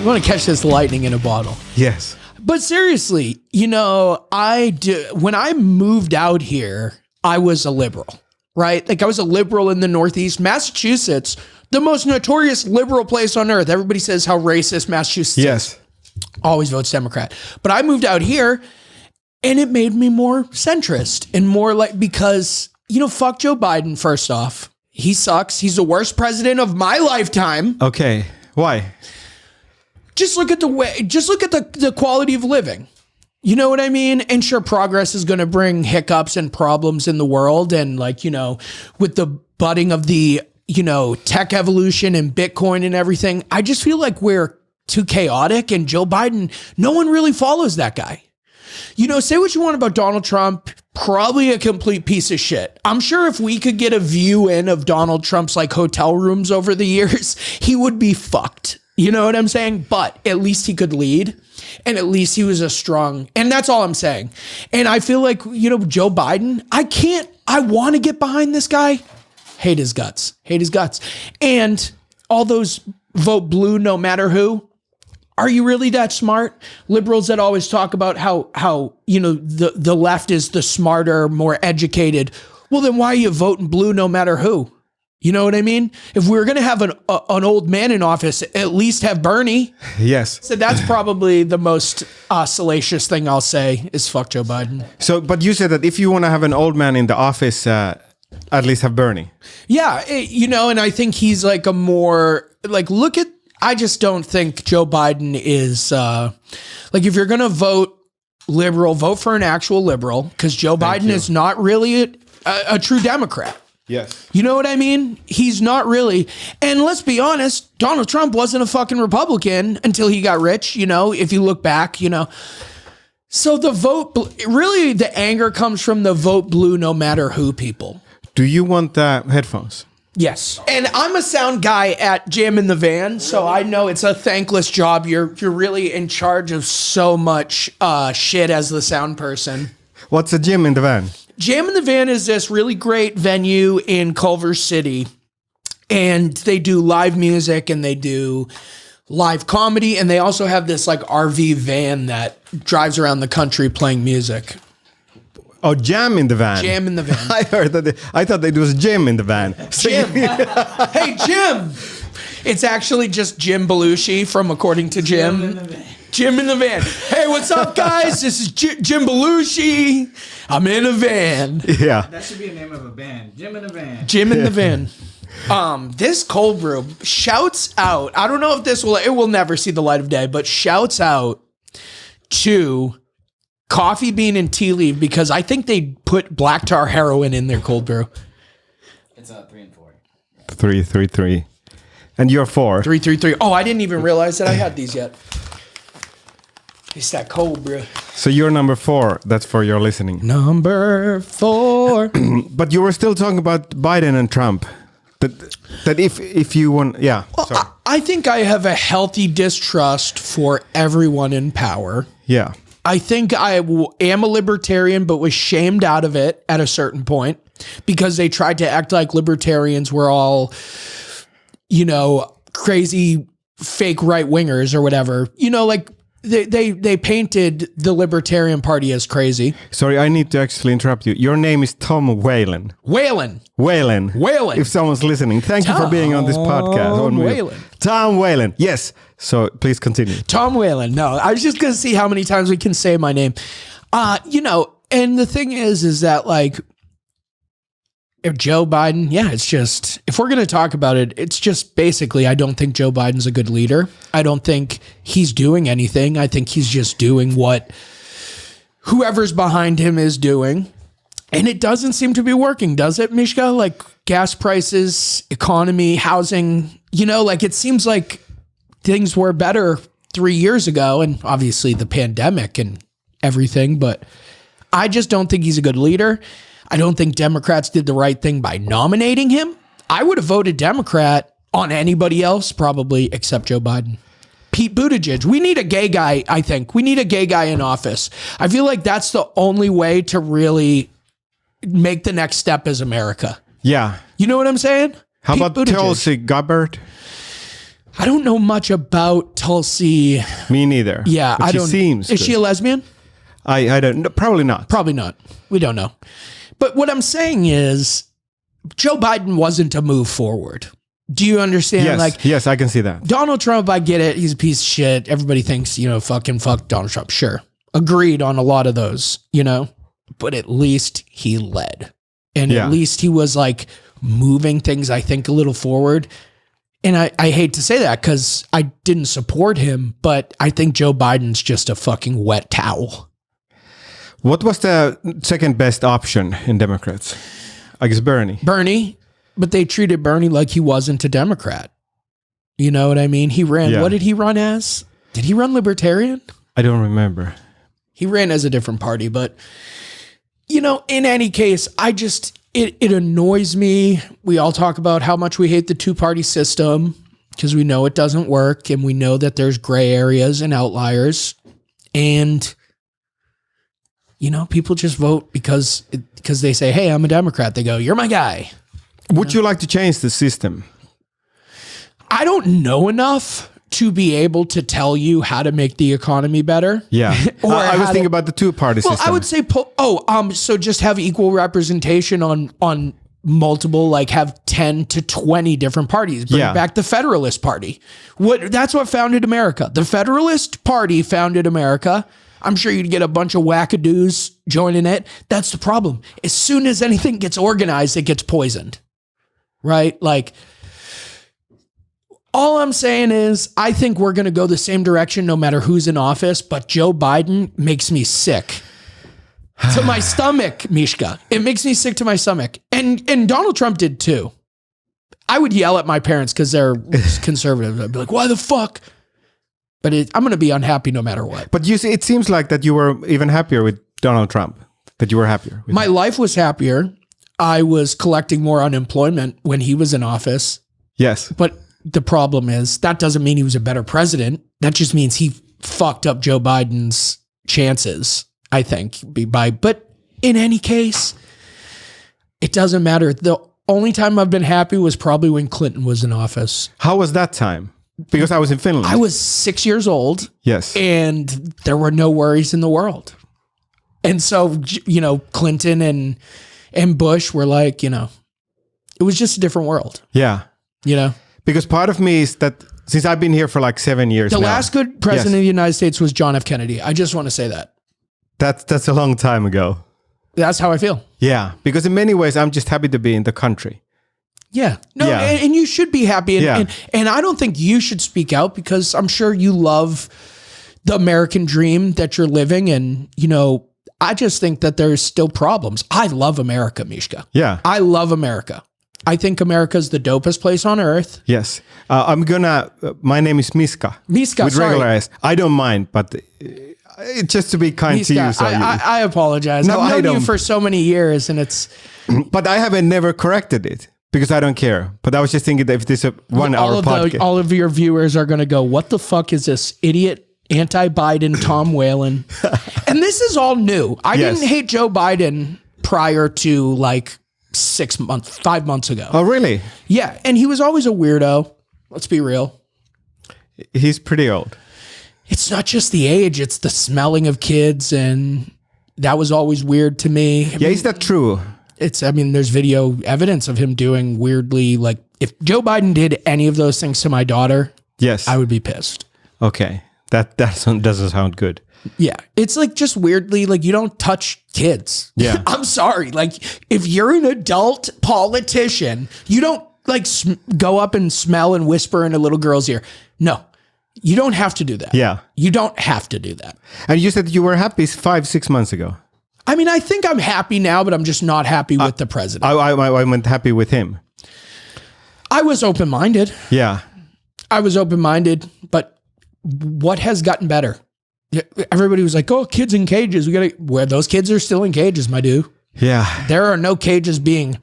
You want to catch this lightning in a bottle. Yes. But seriously, you know, when I moved out here, I was a liberal, right? Like I was a liberal in the Northeast. Massachusetts, the most notorious liberal place on earth. Everybody says how racist Massachusetts is. Always votes Democrat. But I moved out here and it made me more centrist and more like, because, you know, fuck Joe Biden, first off. He sucks. He's the worst president of my lifetime. Okay. Why? Just look at the quality of living. You know what I mean? And sure, progress is going to bring hiccups and problems in the world. And like, you know, with the budding of the, you know, tech evolution and Bitcoin and everything, I just feel like we're too chaotic. And Joe Biden, no one really follows that guy. You know, say what you want about Donald Trump, probably a complete piece of shit. I'm sure if we could get a view in of Donald Trump's like hotel rooms over the years, he would be fucked. You know what I'm saying? But at least he could lead, and at least he was a strong, and that's all I'm saying. And I feel like, you know, Joe Biden, I want to get behind this guy. Hate his guts. And all those vote blue no matter who. Are you really that smart? Liberals that always talk about how you know, the left is the smarter, more educated. Well, then why are you voting blue no matter who? You know what I mean? If we were going to have an old man in office, at least have Bernie. Yes. So that's probably the most salacious thing I'll say is fuck Joe Biden. So, but you said that if you want to have an old man in the office, at least have Bernie. Yeah. You know, and I think he's like a more like, I just don't think Joe Biden is like, if you're going to vote liberal, vote for an actual liberal, because Joe Biden is not really a true Democrat. Yes. You know what I mean? He's not really. And let's be honest, Donald Trump wasn't a fucking Republican until he got rich, you know, if you look back, you know. So the vote, really the anger comes from the vote blue no matter who people. Do you want headphones? Yes. And I'm a sound guy at Jam in the Van, so I know it's a thankless job. You're really in charge of so much shit as the sound person. What's a Jam in the Van? Jam in the Van is this really great venue in Culver City, and they do live music and they do live comedy, and they also have this like RV van that drives around the country playing music. Oh, Jam in the Van. Jam in the Van. I thought it was Jim in the van. Jim. Hey, Jim. It's actually just Jim Belushi from According to Jim. Jim in the Van. Hey, what's up, guys? This is Jim Belushi. I'm in a van. Yeah. That should be the name of a band. Jim in the Van. Jim in the Van. This cold brew, shouts out. I don't know if it will never see the light of day, but shouts out to Coffee Bean and Tea Leaf, because I think they put black tar heroin in their cold brew. It's 3 and 4. 3, 3, 3. And you're 4. 3, 3, 3. Oh, I didn't even realize that I had these yet. It's that cold brew. So you're number 4. That's for your listening. Number 4. But you were still talking about Biden and Trump. That if you want, yeah. Well, I think I have a healthy distrust for everyone in power. Yeah. I think I am a libertarian, but was shamed out of it at a certain point because they tried to act like libertarians were all, you know, crazy fake right wingers or whatever. You know, like they painted the Libertarian Party as crazy. Sorry, I need to actually interrupt you. Your name is Tom Whalen. Whalen. If someone's listening, thank you for being on this podcast. Tom Whalen. Tom Whalen. Yes. So please continue. Tom Whalen. No, I was just going to see how many times we can say my name. You know, and the thing is that like, if Joe Biden, yeah, it's just, if we're going to talk about it, it's just basically, I don't think Joe Biden's a good leader. I don't think he's doing anything. I think he's just doing what whoever's behind him is doing. And it doesn't seem to be working, does it, Miska? Like gas prices, economy, housing, you know, like it seems like things were better 3 years ago, and obviously the pandemic and everything, but I just don't think he's a good leader. I don't think Democrats did the right thing by nominating him. I would have voted Democrat on anybody else, probably, except Joe Biden. Pete Buttigieg. We need a gay guy, I think. We need a gay guy in office. I feel like that's the only way to really make the next step as America. Yeah. You know what I'm saying? How Pete about Buttigieg. Tulsi Gabbard? I don't know much about Tulsi. Me neither. Yeah, But I she don't. seems Is she a good. lesbian? I don't know. Probably not. Probably not. We don't know. But what I'm saying is, Joe Biden wasn't a move forward. Do you understand? Yes, Like, yes, I can see that. Donald Trump, I get it. He's a piece of shit. Everybody thinks, fucking fuck Donald Trump. Sure. Agreed on a lot of those, but at least he led. And Yeah. at least he was like moving things, I think, a little forward. And I hate to say that because I didn't support him, but I think Joe Biden's just a fucking wet towel. What was the second best option in Democrats? I guess Bernie. But they treated Bernie like he wasn't a Democrat. You know what I mean? He ran, Yeah. what did he run as? Did he run Libertarian? I don't remember. He ran as a different party, but in any case, it annoys me. We all talk about how much we hate the two-party system because we know it doesn't work and we know that there's gray areas and outliers. And, people just vote because they say, hey, I'm a Democrat. They go, you're my guy. Would you like to change the system? I don't know enough to be able to tell you how to make the economy better. Yeah. Or I how was thinking to- about the two-party Well, system. I would say, so just have equal representation on multiple, like have 10 to 20 different parties. Bring Yeah. back the Federalist Party. That's what founded America. The Federalist Party founded America. I'm sure you'd get a bunch of wackadoos joining it. That's the problem. As soon as anything gets organized, it gets poisoned. Right? Like, all I'm saying is, I think we're going to go the same direction no matter who's in office, but Joe Biden makes me sick to my stomach, Miska. It makes me sick to my stomach. And Donald Trump did too. I would yell at my parents because they're conservative. I'd be like, why the fuck? But I'm going to be unhappy no matter what. But you see, it seems like that you were even happier with Donald Trump. That you were happier. With My life was happier. I was collecting more unemployment when he was in office. Yes. But the problem is that doesn't mean he was a better president. That just means he fucked up Joe Biden's chances, I think. But in any case, it doesn't matter. The only time I've been happy was probably when Clinton was in office. How was that time? Because I was in Finland. I was 6 years old. Yes. And there were no worries in the world. And so, Clinton and Bush were like, it was just a different world, Yeah. Because part of me is that since I've been here for like 7 years The now, last good president of the United States was John F. Kennedy. I just want to say that. That's a long time ago. That's how I feel. Yeah. Because in many ways, I'm just happy to be in the country. Yeah. No, Yeah. And you should be happy. And, Yeah. and I don't think you should speak out because I'm sure you love the American dream that you're living. And, I just think that there's still problems. I love America, Miska. Yeah. I love America. I think America's the dopest place on earth. Yes. My name is Miska. Miska, with sorry. regular S. I don't mind, but just to be kind to Miska, you. So I apologize. No, I've I known you don't. for so many years and it's... but I haven't never corrected it because I don't care. But I was just thinking that if this is a 1 hour podcast. all of your viewers are going to go, what the fuck is this idiot anti-Biden Tom Whalen? And this is all new. I Yes. didn't hate Joe Biden prior to like 5 months ago. Oh, really? Yeah. And he was always a weirdo. Let's be real. He's pretty old. It's not just the age, it's the smelling of kids. And that was always weird to me. Yeah, is that true? There's video evidence of him doing weirdly, like if Joe Biden did any of those things to my daughter, Yes. I would be pissed. Okay. That doesn't sound good. Yeah. It's like just weirdly, like you don't touch kids. Yeah. I'm sorry. Like if you're an adult politician, you don't like go up and smell and whisper in a little girl's ear. No, you don't have to do that. Yeah. You don't have to do that. And you said you were happy 5-6 months ago. I think I'm happy now, but I'm just not happy with the president. I went happy with him. I was open-minded. Yeah. I was open-minded, but what has gotten better? Everybody was like, oh, kids in cages. Where those kids are still in cages, my dude. Yeah. There are no cages being,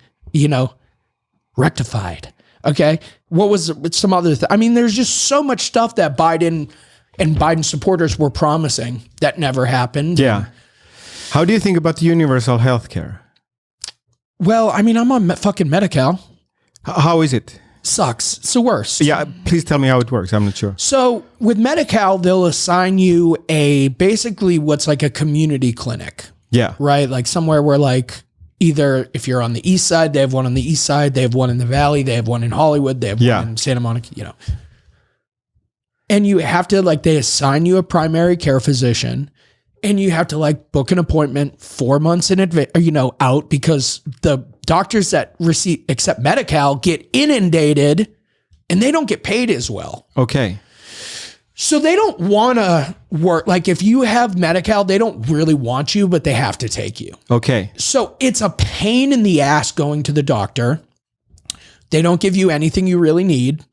rectified. Okay. What was some other there's just so much stuff that Biden and Biden supporters were promising that never happened. Yeah. How do you think about the universal health care? Well, I'm on fucking Medi-Cal. How is it? Sucks. It's the worst. Yeah, please tell me how it works. I'm not sure. So with Medi-Cal, they'll assign you basically what's like a community clinic. Yeah. Right? Like somewhere where like either if you're on the east side, they have one on the east side, they have one in the valley, they have one in Hollywood, they have one in Santa Monica, you know. And you have to like, they assign you a primary care physician and you have to like book an appointment 4 months in advance, you know, out, because the doctors that accept Medi-Cal get inundated and they don't get paid as well. Okay. So they don't want to work. Like if you have Medi-Cal, they don't really want you, but they have to take you. Okay. So it's a pain in the ass going to the doctor. They don't give you anything you really need.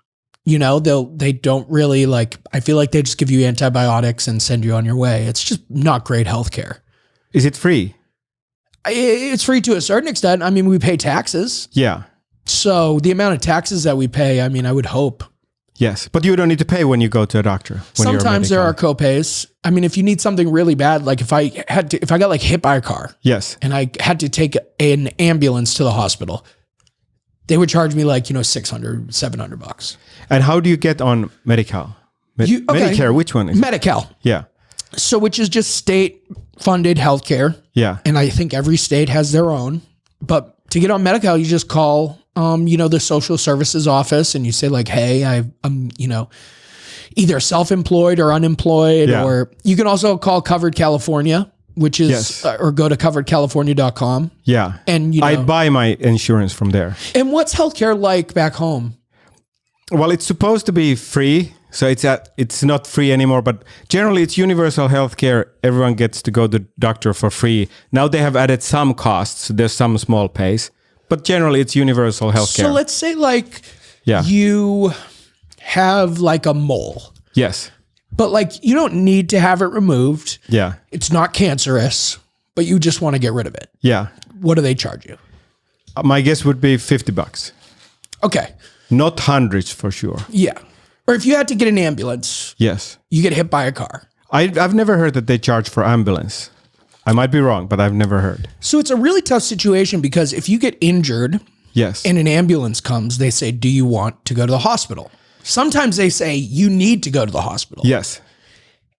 You know, they don't really like, I feel like they just give you antibiotics and send you on your way. It's just not great healthcare. Is it free? It's free to a certain extent. I mean, we pay taxes. Yeah. So the amount of taxes that we pay, I mean, I would hope. Yes, but you don't need to pay when you go to a doctor. Sometimes there are copays. I mean, if you need something really bad, like if I got like hit by a car. Yes. And I had to take an ambulance to the hospital, they would charge me like, you know, $600, $700. And how do you get on Medi-Cal? Medicare, which one is it? Medi-Cal. Yeah. So which is just state-funded healthcare. Yeah. And I think every state has their own. But to get on Medi-Cal, you just call, you know, the social services office and you say like, hey, I'm, you know, either self-employed or unemployed. Yeah. Or you can also call Covered California, which is, or go to coveredcalifornia.com. Yeah. And, you know, I buy my insurance from there. And what's healthcare like back home? Well, it's supposed to be free. So it's not free anymore, but generally it's universal healthcare. Everyone gets to go to the doctor for free. Now they have added some costs. There's some small pays, but generally it's universal healthcare. So let's say like you have like a mole. Yes. But like you don't need to have it removed. Yeah. It's not cancerous, but you just want to get rid of it. Yeah. What do they charge you? My guess would be $50. Okay. Not hundreds for sure. Yeah. Or if you had to get an ambulance, yes, you get hit by a car. I've never heard that they charge for ambulance. I might be wrong, but I've never heard. So it's a really tough situation because if you get injured and an ambulance comes, they say, do you want to go to the hospital? Sometimes they say you need to go to the hospital. Yes.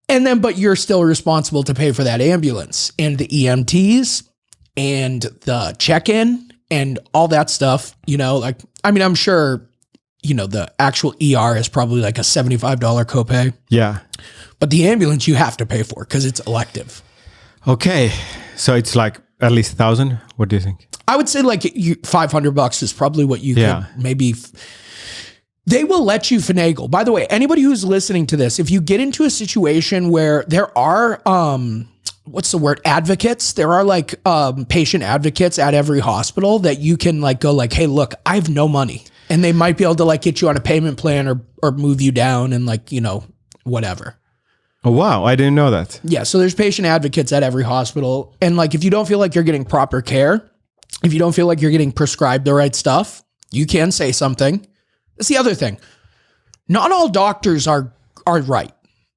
And then, but you're still responsible to pay for that ambulance and the EMTs and the check-in and all that stuff, you know, like, I mean, I'm sure, you know, the actual ER is probably like a $75 copay. Yeah. But the ambulance you have to pay for because it's elective. Okay. So it's like at least 1,000. What do you think? I would say like $500 is probably what you could maybe. They will let you finagle. By the way, anybody who's listening to this, if you get into a situation where there are, what's the word? Advocates. There are like patient advocates at every hospital that you can like go like, hey, look, I have no money. And they might be able to like get you on a payment plan or move you down and like, you know, whatever. Oh, wow. I didn't know that. Yeah. So there's patient advocates at every hospital. And like, if you don't feel like you're getting proper care, if you don't feel like you're getting prescribed the right stuff, you can say something. That's the other thing. Not all doctors are right.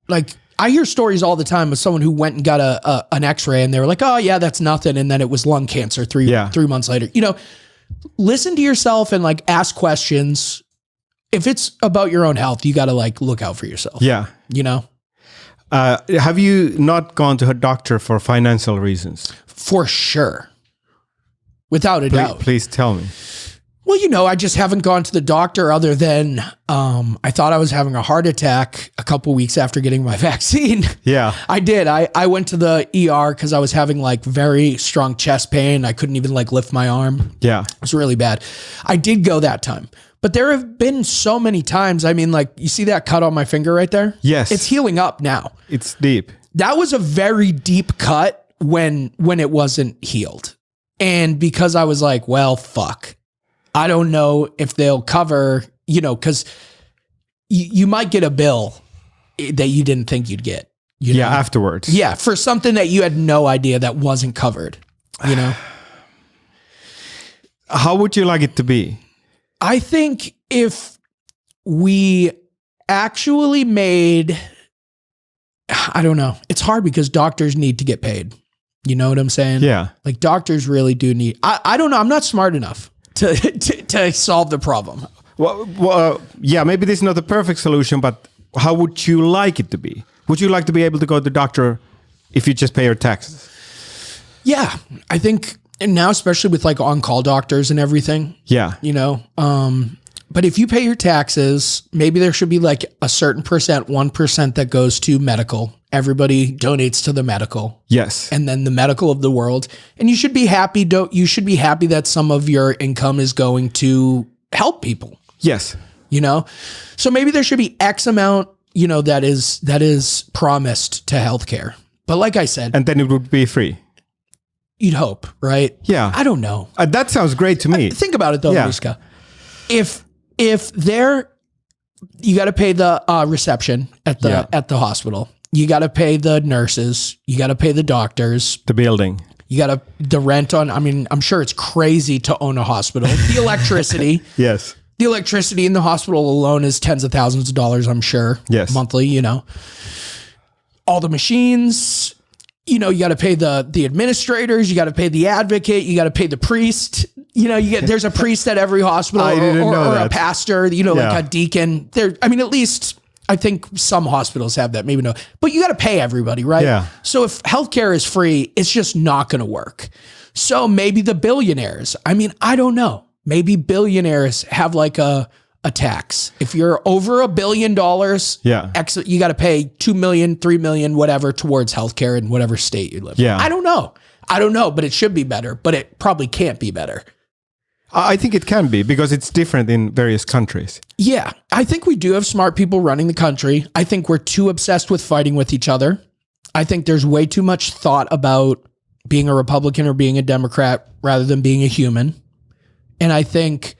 Like I hear stories all the time of someone who went and got an x-ray and they were like, oh yeah, that's nothing. And then it was lung cancer three months later. You know, listen to yourself and like ask questions. If it's about your own health, you got to like look out for yourself. Yeah. You know? Have you not gone to a doctor for financial reasons? For sure. Without a doubt. Please tell me. Well, you know, I just haven't gone to the doctor other than I thought I was having a heart attack a couple weeks after getting my vaccine. Yeah. I did. I went to the ER because I was having like very strong chest pain. I couldn't even like lift my arm. Yeah. It was really bad. I did go that time. But there have been so many times. I mean, like, you see that cut on my finger right there? Yes. It's healing up now. It's deep. That was a very deep cut when it wasn't healed. And because I was like, well, fuck. I don't know if they'll cover, you know, because you might get a bill that you didn't think you'd get. You know? Afterwards. Yeah, for something that you had no idea that wasn't covered, you know? How would you like it to be? I think if we actually made, I don't know. It's hard because doctors need to get paid. You know what I'm saying? Yeah. Like doctors really do need, I don't know. I'm not smart enough to solve the problem. Yeah, maybe this is not the perfect solution, but how would you like it to be? Would you like to be able to go to the doctor if you just pay your taxes? Yeah, I think and now, especially with like on-call doctors and everything. Yeah. You know, but if you pay your taxes, maybe there should be like a certain percent, 1% that goes to medical. Everybody donates to the medical. Yes. And then the medical of the world. And you should be happy. You should be happy that some of your income is going to help people. Yes. You know, so maybe there should be X amount, you know, that is promised to healthcare. But like I said, and then it would be free. You'd hope, right? Yeah. I don't know. That sounds great to me. Think about it though, Miska. If you got to pay the reception at the hospital. You got to pay the nurses. You got to pay the doctors. The building. You got the rent on. I mean, I'm sure it's crazy to own a hospital. The electricity. Yes. The electricity in the hospital alone is tens of thousands of dollars, I'm sure. Yes. Monthly, you know. All the machines. You know, you got to pay the administrators. You got to pay the advocate. You got to pay the priest. You know, there's a priest at every hospital or a pastor, you know, like a deacon. I mean, at least I think some hospitals have that, maybe no. But you got to pay everybody, right? Yeah. So if healthcare is free, it's just not going to work. So maybe the billionaires, I mean, I don't know. Maybe billionaires have like a tax. If you're over $1 billion, you got to pay 2 million, 3 million, whatever towards healthcare in whatever state you live in. I don't know, but it should be better, but it probably can't be better. I think it can be because it's different in various countries. Yeah, I think we do have smart people running the country. I think we're too obsessed with fighting with each other. I think there's way too much thought about being a Republican or being a Democrat rather than being a human. And I think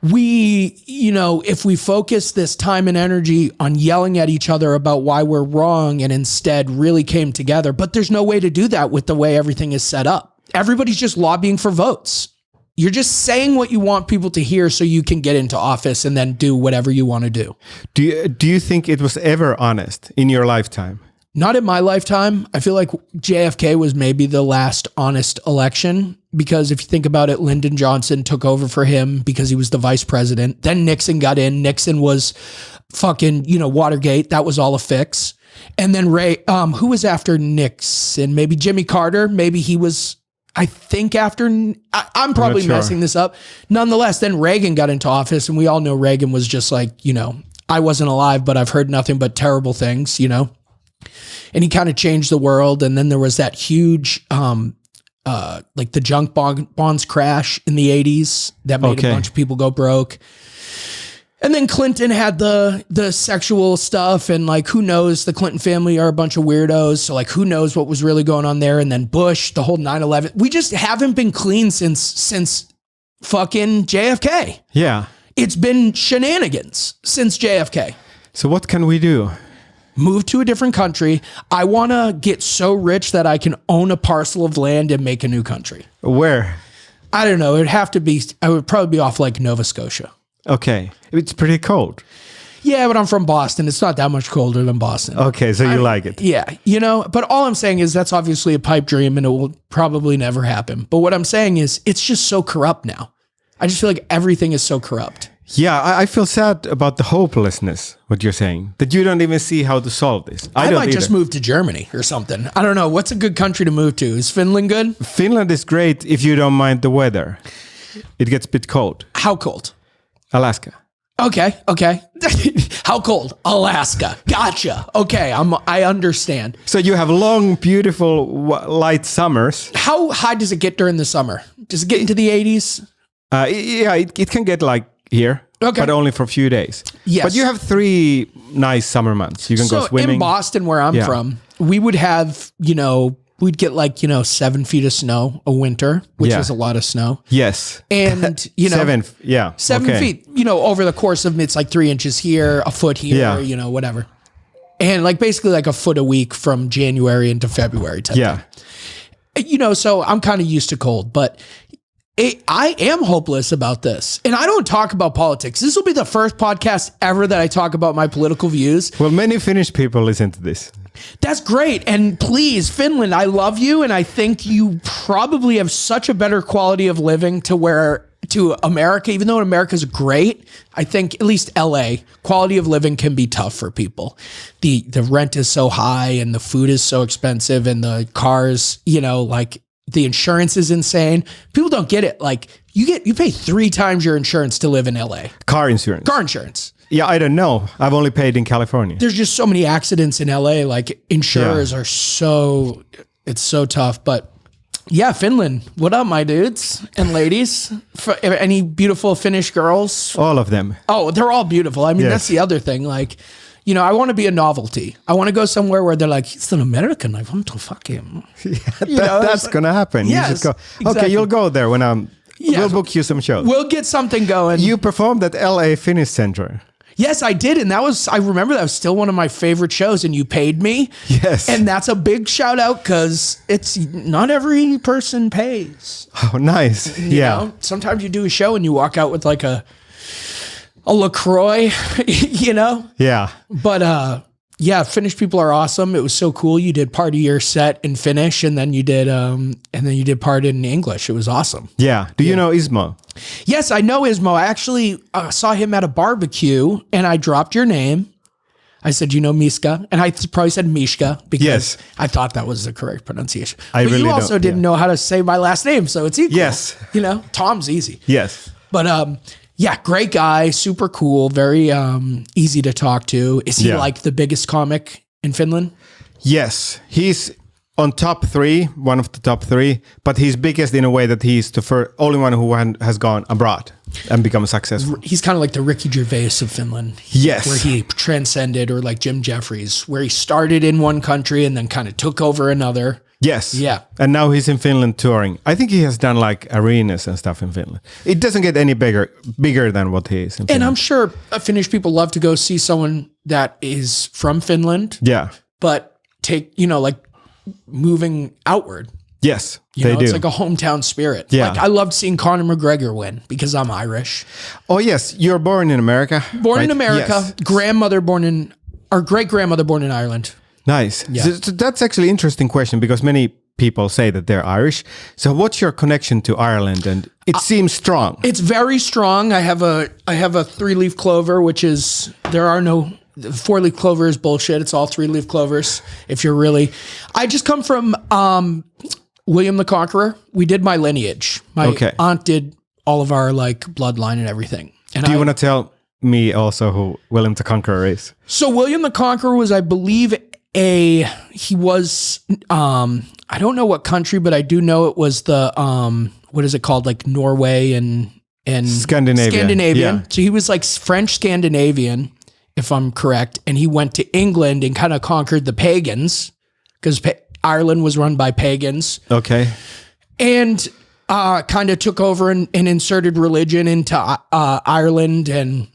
if we focus this time and energy on yelling at each other about why we're wrong and instead really came together, but there's no way to do that with the way everything is set up. Everybody's just lobbying for votes. You're just saying what you want people to hear so you can get into office and then do whatever you want to do. Do you think it was ever honest in your lifetime? Not in my lifetime. I feel like JFK was maybe the last honest election because if you think about it, Lyndon Johnson took over for him because he was the vice president. Then Nixon got in. Nixon was fucking, Watergate. That was all a fix. And then who was after Nixon? Maybe Jimmy Carter. Maybe he was... I think after, I'm probably messing this up. Nonetheless, then Reagan got into office and we all know Reagan was just like, I wasn't alive, but I've heard nothing but terrible things, and he kind of changed the world. And then there was that huge, like the junk bonds crash in the 80s that made a bunch of people go broke. And then Clinton had the sexual stuff and like, who knows, the Clinton family are a bunch of weirdos. So like, who knows what was really going on there? And then Bush, the whole 9/11, we just haven't been clean since fucking JFK. Yeah. It's been shenanigans since JFK. So what can we do? Move to a different country. I want to get so rich that I can own a parcel of land and make a new country. Where? I don't know. I would probably be off like Nova Scotia. Okay. It's pretty cold. Yeah, but I'm from Boston. It's not that much colder than Boston. Okay, so you like it. Yeah, but all I'm saying is that's obviously a pipe dream and it will probably never happen. But what I'm saying is it's just so corrupt now. I just feel like everything is so corrupt. Yeah, I feel sad about the hopelessness, what you're saying, that you don't even see how to solve this. I might just move to Germany or something. I don't know. What's a good country to move to? Is Finland good? Finland is great if you don't mind the weather. It gets a bit cold. How cold? Alaska. Okay. How cold? Alaska. Gotcha. Okay, I understand. So you have long, beautiful, light summers. How high does it get during the summer? Does it get into the 80s? Yeah, it can get like here, but only for a few days. Yes. But you have 3 nice summer months. You can go swimming. In Boston, where I'm from, we would have, we'd get like, 7 feet of snow a winter, which is a lot of snow. Yes. And, 7 feet, over the course of it's like 3 inches here, a foot here, whatever. And like basically like a foot a week from January into February type thing. So I'm kind of used to cold, but I am hopeless about this. And I don't talk about politics. This will be the first podcast ever that I talk about my political views. Well, many Finnish people listen to this. That's great. And please, Finland, I love you. And I think you probably have such a better quality of living to where to America, even though America's great, I think at least LA, quality of living can be tough for people. The rent is so high and the food is so expensive and the cars, like the insurance is insane. People don't get it. Like you pay 3 times your insurance to live in LA. Car insurance. Car insurance. Yeah, I don't know. I've only paid in California. There's just so many accidents in LA. Like insurers are it's so tough. But yeah, Finland. What up, my dudes and ladies? Any beautiful Finnish girls? All of them. Oh, they're all beautiful. I mean, that's the other thing. Like, I want to be a novelty. I want to go somewhere where they're like, he's an American. I want to fuck him. That's going to happen. Yes, you should go. exactly. Okay, you'll go there when we'll book you some shows. We'll get something going. You performed at LA Finnish Center. Yes, I did. And I remember that was still one of my favorite shows and you paid me. Yes. And that's a big shout out because it's not every person pays. Oh, nice. You know? Sometimes you do a show and you walk out with like a LaCroix, Yeah. But Finnish people are awesome. It was so cool. You did part of your set in Finnish and then you did part in English. It was awesome. Yeah. Do you know Ismo? Yes, I know Ismo. I actually saw him at a barbecue and I dropped your name. I said, Miska? And I probably said Miska because I thought that was the correct pronunciation. But really you also didn't know how to say my last name, so it's equal. Yes. Tom's easy. Yes. But great guy, super cool, very easy to talk to. Is he like the biggest comic in Finland? Yes. He's on top 3, one of the top 3, but he's biggest in a way that he's the only one who has gone abroad and become successful. He's kind of like the Ricky Gervais of Finland. Yes. Where he transcended, or like Jim Jeffries, where he started in one country and then kind of took over another. Yes. Yeah. And now he's in Finland touring. I think he has done like arenas and stuff in Finland. It doesn't get any bigger than what he is in Finland. And I'm sure Finnish people love to go see someone that is from Finland. Yeah. But like moving outward. Yes, they do. It's like a hometown spirit. Yeah. Like I loved seeing Conor McGregor win because I'm Irish. Oh, yes. You're born in America. Born in America. Yes. Great-grandmother born in Ireland. Nice. Yeah. So that's actually an interesting question because many people say that they're Irish. So what's your connection to Ireland? And it seems strong. It's very strong. I have a 3-leaf clover, which is, the 4-leaf clover is bullshit. It's all 3-leaf clovers. I just come from William the Conqueror. We did my lineage. My aunt did all of our like bloodline and everything. And do you want to tell me also who William the Conqueror is? So William the Conqueror was, I believe, he was, I don't know what country, but I do know it was the, what is it called? Like Norway and Scandinavian. Yeah. So he was like French Scandinavian, if I'm correct. And he went to England and kind of conquered the pagans because Ireland was run by pagans. Okay. And kind of took over and inserted religion into Ireland and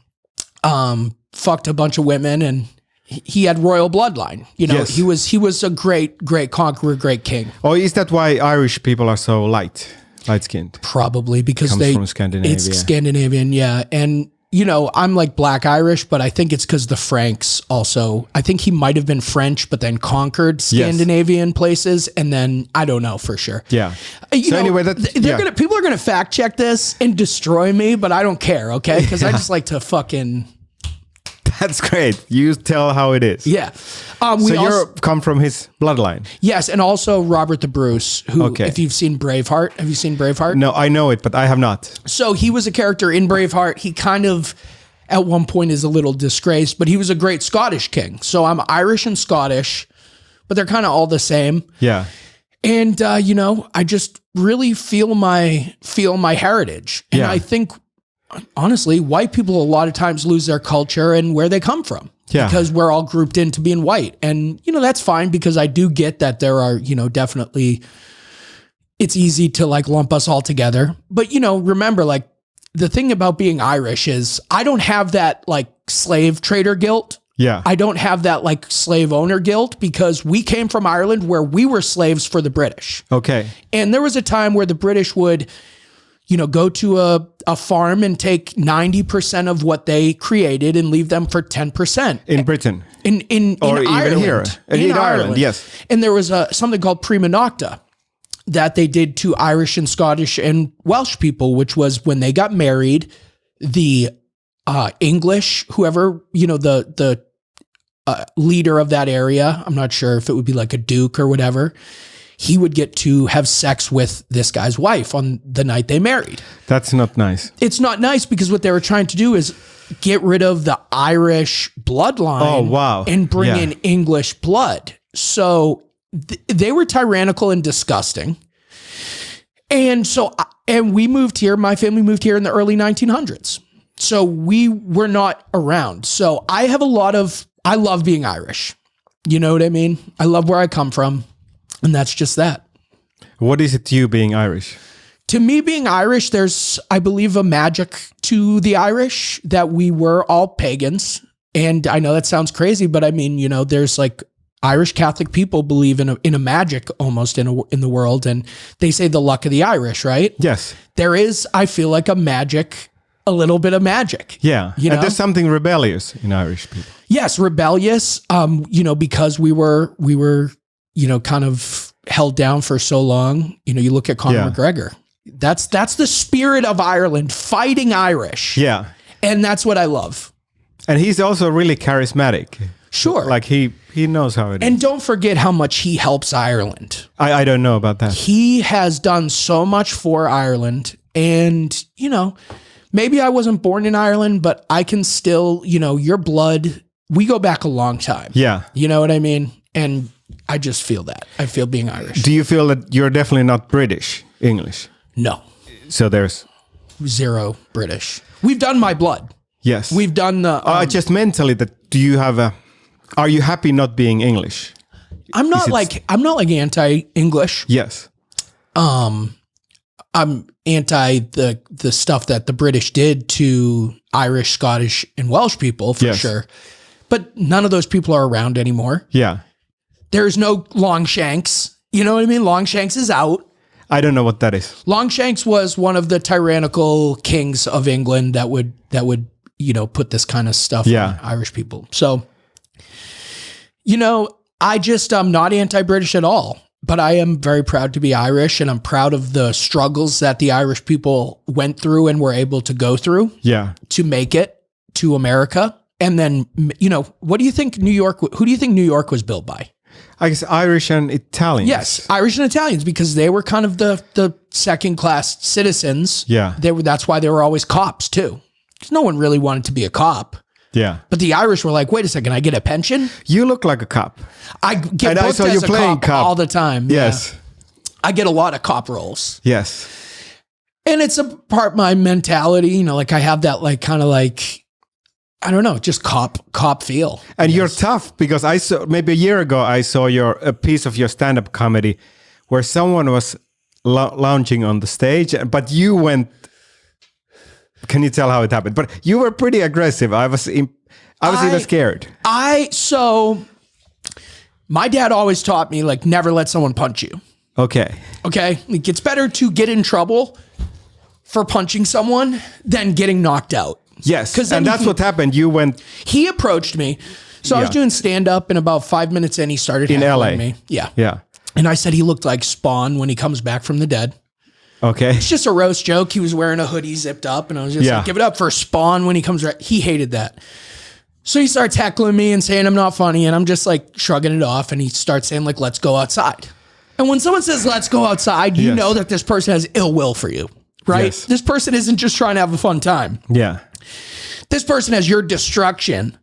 fucked a bunch of women, and he had royal bloodline. Yes. He was a great conqueror, great king. Oh, is that why Irish people are so light-skinned? Probably because Comes from Scandinavia. It's Scandinavian, yeah. And I'm like Black Irish, but I think it's because the Franks also. I think he might have been French, but then conquered Scandinavian places, and then I don't know for sure. Yeah. Anyway, people are gonna fact check this and destroy me, but I don't care, okay? Because I just like to fucking. That's great. You tell how it is. Yeah. You come from his bloodline. Yes, and also Robert the Bruce, who, if you've seen Braveheart, have you seen Braveheart? No, I know it, but I have not. So he was a character in Braveheart. He kind of, at one point, is a little disgraced, but he was a great Scottish king. So I'm Irish and Scottish, but they're kind of all the same. Yeah. And, I just really feel my heritage. And I think, honestly, white people a lot of times lose their culture and where they come from. Yeah. Because we're all grouped into being white. And, that's fine because I do get that there are, definitely, it's easy to like lump us all together. But, remember, like the thing about being Irish is I don't have that like slave trader guilt. Yeah. I don't have that like slave owner guilt because we came from Ireland where we were slaves for the British. Okay. And there was a time where the British would go to a farm and take 90% of what they created and leave them for 10%. In Britain. In or even Ireland. here. In Ireland, yes. And there was something called prima nocta. that they did to Irish and Scottish and Welsh people, which was when they got married, the English, whoever, the leader of that area, I'm not sure if it would be like a duke or whatever, he would get to have sex with this guy's wife on the night they married. That's not nice. It's not nice because what they were trying to do is get rid of the Irish bloodline. Oh, wow. And bring Yeah. in English blood. So they were tyrannical and disgusting. And we moved here. My family moved here in the early 1900s. So we were not around. So I love being Irish. You know what I mean? I love where I come from. And that's just that. What is it to you being Irish? To me, being Irish, there's, I believe, a magic to the Irish that we were all pagans. And I know that sounds crazy, but I mean, there's like Irish Catholic people believe in a magic almost in the world. And they say the luck of the Irish, right? Yes. There is, I feel like a little bit of magic. Yeah. You And know? there's something rebellious in Irish people. Yes, rebellious, because we were, kind of held down for so long. You look at Conor Yeah. McGregor. That's the spirit of Ireland, fighting Irish. Yeah. And that's what I love. And he's also really charismatic. Sure. Like he knows how it is. And don't forget how much he helps Ireland. I don't know about that. He has done so much for Ireland. And, maybe I wasn't born in Ireland, but I can still, your blood, we go back a long time. Yeah. You know what I mean? And I just feel that. I feel being Irish. Do you feel that you're definitely not British English? No. So there's... Zero British. We've done my blood. Yes. We've done the... just mentally, do you have a... Are you happy not being English? I'm not like anti-English. Yes. I'm anti the stuff that the British did to Irish, Scottish, and Welsh people for sure. But none of those people are around anymore. Yeah. There's no Longshanks. You know what I mean? Longshanks is out. I don't know what that is. Longshanks was one of the tyrannical kings of England that would put this kind of stuff on Irish people. So, I'm not anti-British at all, but I am very proud to be Irish, and I'm proud of the struggles that the Irish people went through and were able to go through to make it to America. And then, what do you think who do you think New York was built by? I guess Irish and Italians. Yes, Irish and Italians, because they were kind of the second-class citizens. Yeah. That's why they were always cops too. Because no one really wanted to be a cop. Yeah. But the Irish were like, wait a second, I get a pension? You look like a cop. I get And I booked saw you as a playing cop all the time. Yes. Yeah. I get a lot of cop roles. Yes. And it's a part of my mentality, I have that I don't know, just cop feel. And you're tough, because I saw maybe a year ago I saw a piece of your stand-up comedy where someone was lounging on the stage, but you went. Can you tell how it happened? But you were pretty aggressive. I was even scared. So my dad always taught me never let someone punch you. Okay. Okay, it's better to get in trouble for punching someone than getting knocked out. Yes, and that's what happened. You went. He approached me. So I was doing stand-up, and about 5 minutes in, he started In heckling LA. me. Yeah. Yeah. And I said he looked like Spawn when he comes back from the dead. Okay. It's just a roast joke. He was wearing a hoodie zipped up, and I was just like, give it up for Spawn when he comes back. He hated that. So he starts heckling me and saying I'm not funny, and I'm just shrugging it off, and he starts saying let's go outside. And when someone says let's go outside, you know that this person has ill will for you, right? Yes. This person isn't just trying to have a fun time. Yeah. This person has your destruction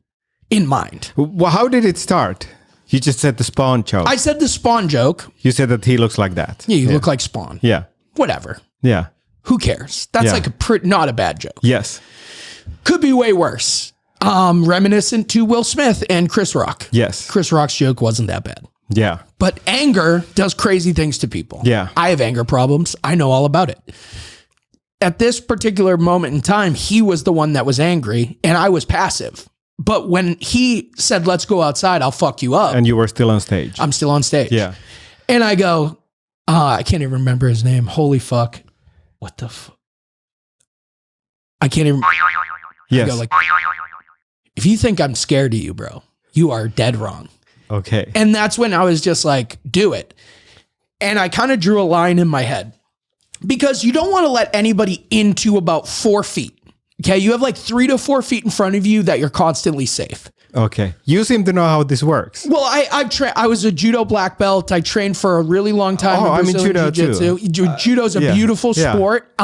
in mind. Well, how did it start? You just said the Spawn joke. I said the Spawn joke. You said that he looks like that. Yeah, you look like Spawn. Yeah. Whatever. Yeah. Who cares? That's not a bad joke. Yes. Could be way worse. Reminiscent to Will Smith and Chris Rock. Yes. Chris Rock's joke wasn't that bad. Yeah. But anger does crazy things to people. Yeah. I have anger problems. I know all about it. At this particular moment in time, he was the one that was angry and I was passive. But when he said, let's go outside, I'll fuck you up. And you were still on stage. I'm still on stage. Yeah. And I go, I can't even remember his name. Holy fuck. What the fuck? I can't even. Yes. I go if you think I'm scared of you, bro, you are dead wrong. Okay. And that's when I was just like, do it. and I kind of drew a line in my head because you don't want to let anybody into about 4 feet. Okay. You have like 3 to 4 feet in front of you that you're constantly safe. Okay. You seem to know how this works. Well, I was a judo black belt. I trained for a really long time. Oh, I'm in judo jiu-jitsu. too. Judo's a beautiful sport.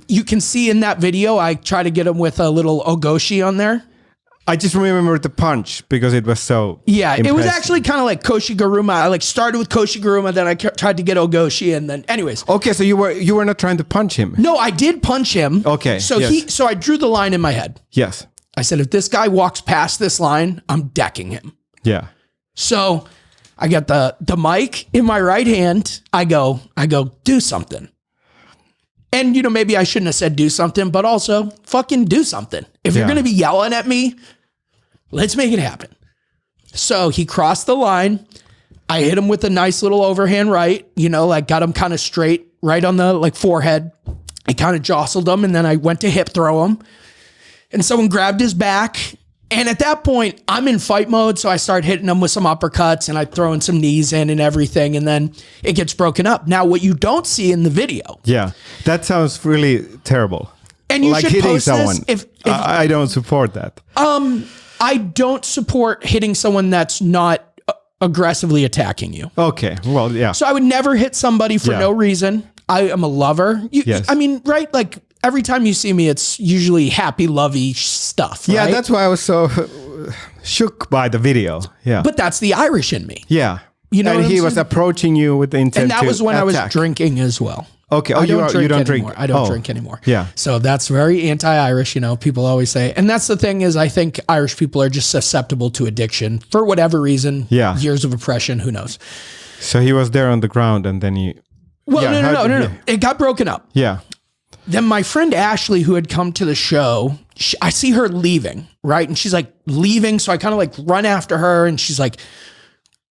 You can see in that video, I try to get him with a little ogoshi on there. I just remember the punch because it was so it was impressive. actually kind of like Koshi-Garuma. I like started with Koshi-Garuma, then I tried to get ogoshi, and then anyways. Okay, so you were not trying to punch him. No, I did punch him. Okay. So so I drew the line in my head. Yes. I said, if this guy walks past this line, I'm decking him. Yeah. So I got the mic in my right hand. I go, do something. And, maybe I shouldn't have said do something, but also fucking do something. If you're going to be yelling at me, let's make it happen. So he crossed the line. I hit him with a nice little overhand right, got him kind of straight right on the forehead. I kind of jostled him, and then I went to hip throw him. And someone grabbed his back. And at that point, I'm in fight mode. So I start hitting him with some uppercuts and I throw in some knees in and everything. And then it gets broken up. Now, what you don't see in the video. Yeah. That sounds really terrible. And you should hitting post someone. This if I don't support that. I don't support hitting someone that's not aggressively attacking you. Okay. Well, yeah. So I would never hit somebody for no reason. I am a lover. Yes. I mean, right? Like, every time you see me, it's usually happy, lovey stuff. Yeah, right? that's why I was so shook by the video. Yeah. But that's the Irish in me. Yeah. You know and what he I'm was saying? approaching you with the intent And that to was when attack. I was drinking as well. Okay. Oh, I you don't drink? anymore. I don't drink anymore. Yeah. So that's very anti-Irish, people always say. And that's the thing is I think Irish people are just susceptible to addiction for whatever reason. Yeah. Years of oppression, who knows? So he was there on the ground and then he... Well, Yeah, no. It got broken up. Yeah. Then my friend Ashley, who had come to the show, I see her leaving, right? And she's like leaving. So I kind of run after her and she's like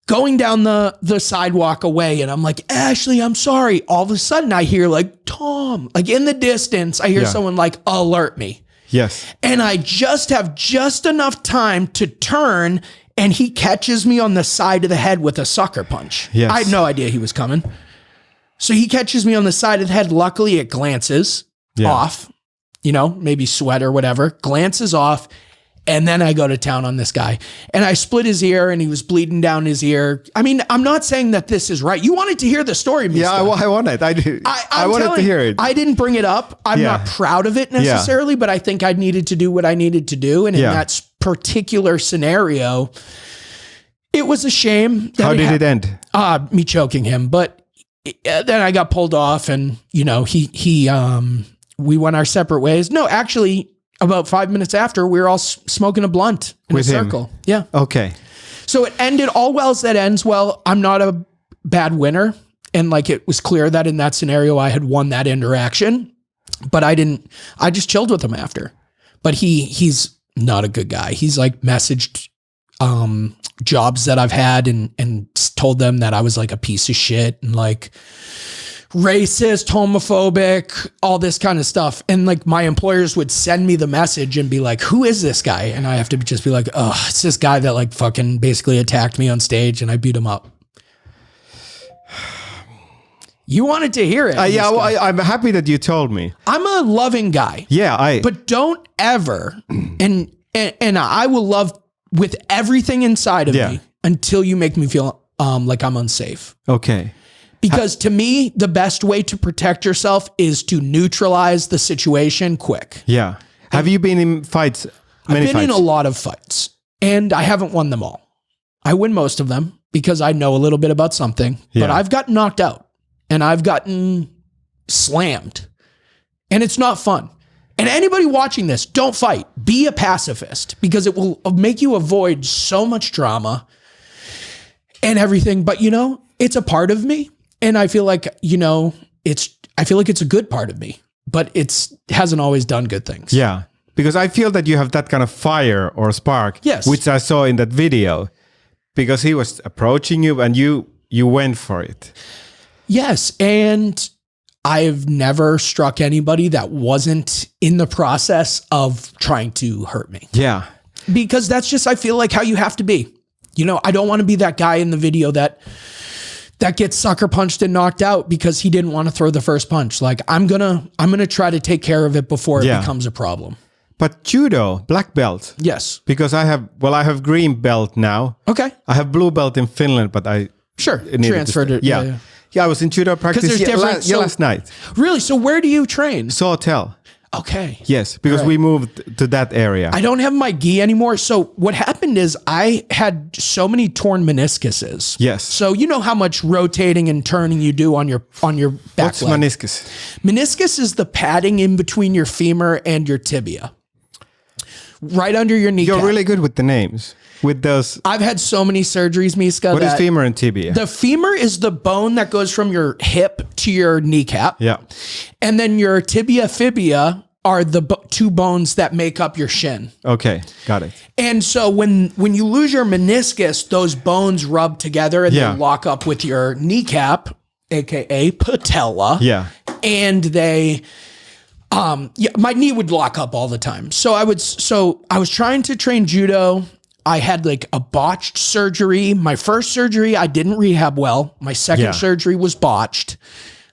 going down the sidewalk away. And I'm like, Ashley, I'm sorry. All of a sudden I hear Tom, in the distance, I hear someone alert me. Yes. And I just have just enough time to turn and he catches me on the side of the head with a sucker punch. Yes. I had no idea he was coming. So he catches me on the side of the head. Luckily, it glances off, maybe sweat or whatever, glances off. And then I go to town on this guy and I split his ear and he was bleeding down his ear. I mean, I'm not saying that this is right. You wanted to hear the story, Miska. Yeah, I wanted. I wanted to hear it. I didn't bring it up. I'm not proud of it necessarily, but I think I needed to do what I needed to do. And in that particular scenario, it was a shame. How did it end? Me choking him. But then I got pulled off and, we went our separate ways. No, actually, about 5 minutes after, we were all smoking a blunt in With a circle. him? Yeah. Okay. So it ended all well as that ends well. I'm not a bad winner. And it was clear that in that scenario, I had won that interaction, but I just chilled with him after. But he's not a good guy. He's messaged jobs that I've had and told them that I was a piece of shit and racist, homophobic, all this kind of stuff. And my employers would send me the message and be like, who is this guy? And I have to just be like, oh, it's this guy that fucking basically attacked me on stage and I beat him up. You wanted to hear it. Yeah, well, I'm happy that you told me. I'm a loving guy. Yeah, but don't ever, and I will love with everything inside of me until you make me feel like I'm unsafe. Okay. Because to me, the best way to protect yourself is to neutralize the situation quick. Yeah. Have you been in fights? I've been in a lot of fights and I haven't won them all. I win most of them because I know a little bit about something, but I've gotten knocked out and I've gotten slammed and it's not fun. And anybody watching this, don't fight. Be a pacifist because it will make you avoid so much drama and everything. But it's a part of me. And I feel like, it's a good part of me, but it hasn't always done good things. Yeah. Because I feel that you have that kind of fire or spark, which I saw in that video, because he was approaching you and you went for it. Yes. And I've never struck anybody that wasn't in the process of trying to hurt me. Yeah. Because that's just, I feel like how you have to be. I don't want to be that guy in the video that that gets sucker punched and knocked out because he didn't want to throw the first punch. Like I'm gonna try to take care of it before it becomes a problem. But judo, black belt. Yes. Because I have green belt now. Okay. I have blue belt in Finland, but I transferred it. Yeah. I was in judo practice last night. Really? So where do you train? Hotel. Okay. Yes, because we moved to that area. I don't have my gi anymore. So what happened is I had so many torn meniscuses. Yes. So you know how much rotating and turning you do on your back What's leg. meniscus? Meniscus is the padding in between your femur and your tibia. Right under your kneecap. You're really good with the names. With those. I've had so many surgeries, Miska. What is femur and tibia? The femur is the bone that goes from your hip to your kneecap. Yeah. And then your tibia fibia are the two bones that make up your shin. Okay, got it. And so when you lose your meniscus, those bones rub together and they lock up with your kneecap, aka patella. Yeah. And they my knee would lock up all the time. So I was trying to train judo. I had like a botched surgery. My first surgery, I didn't rehab well. My second surgery was botched.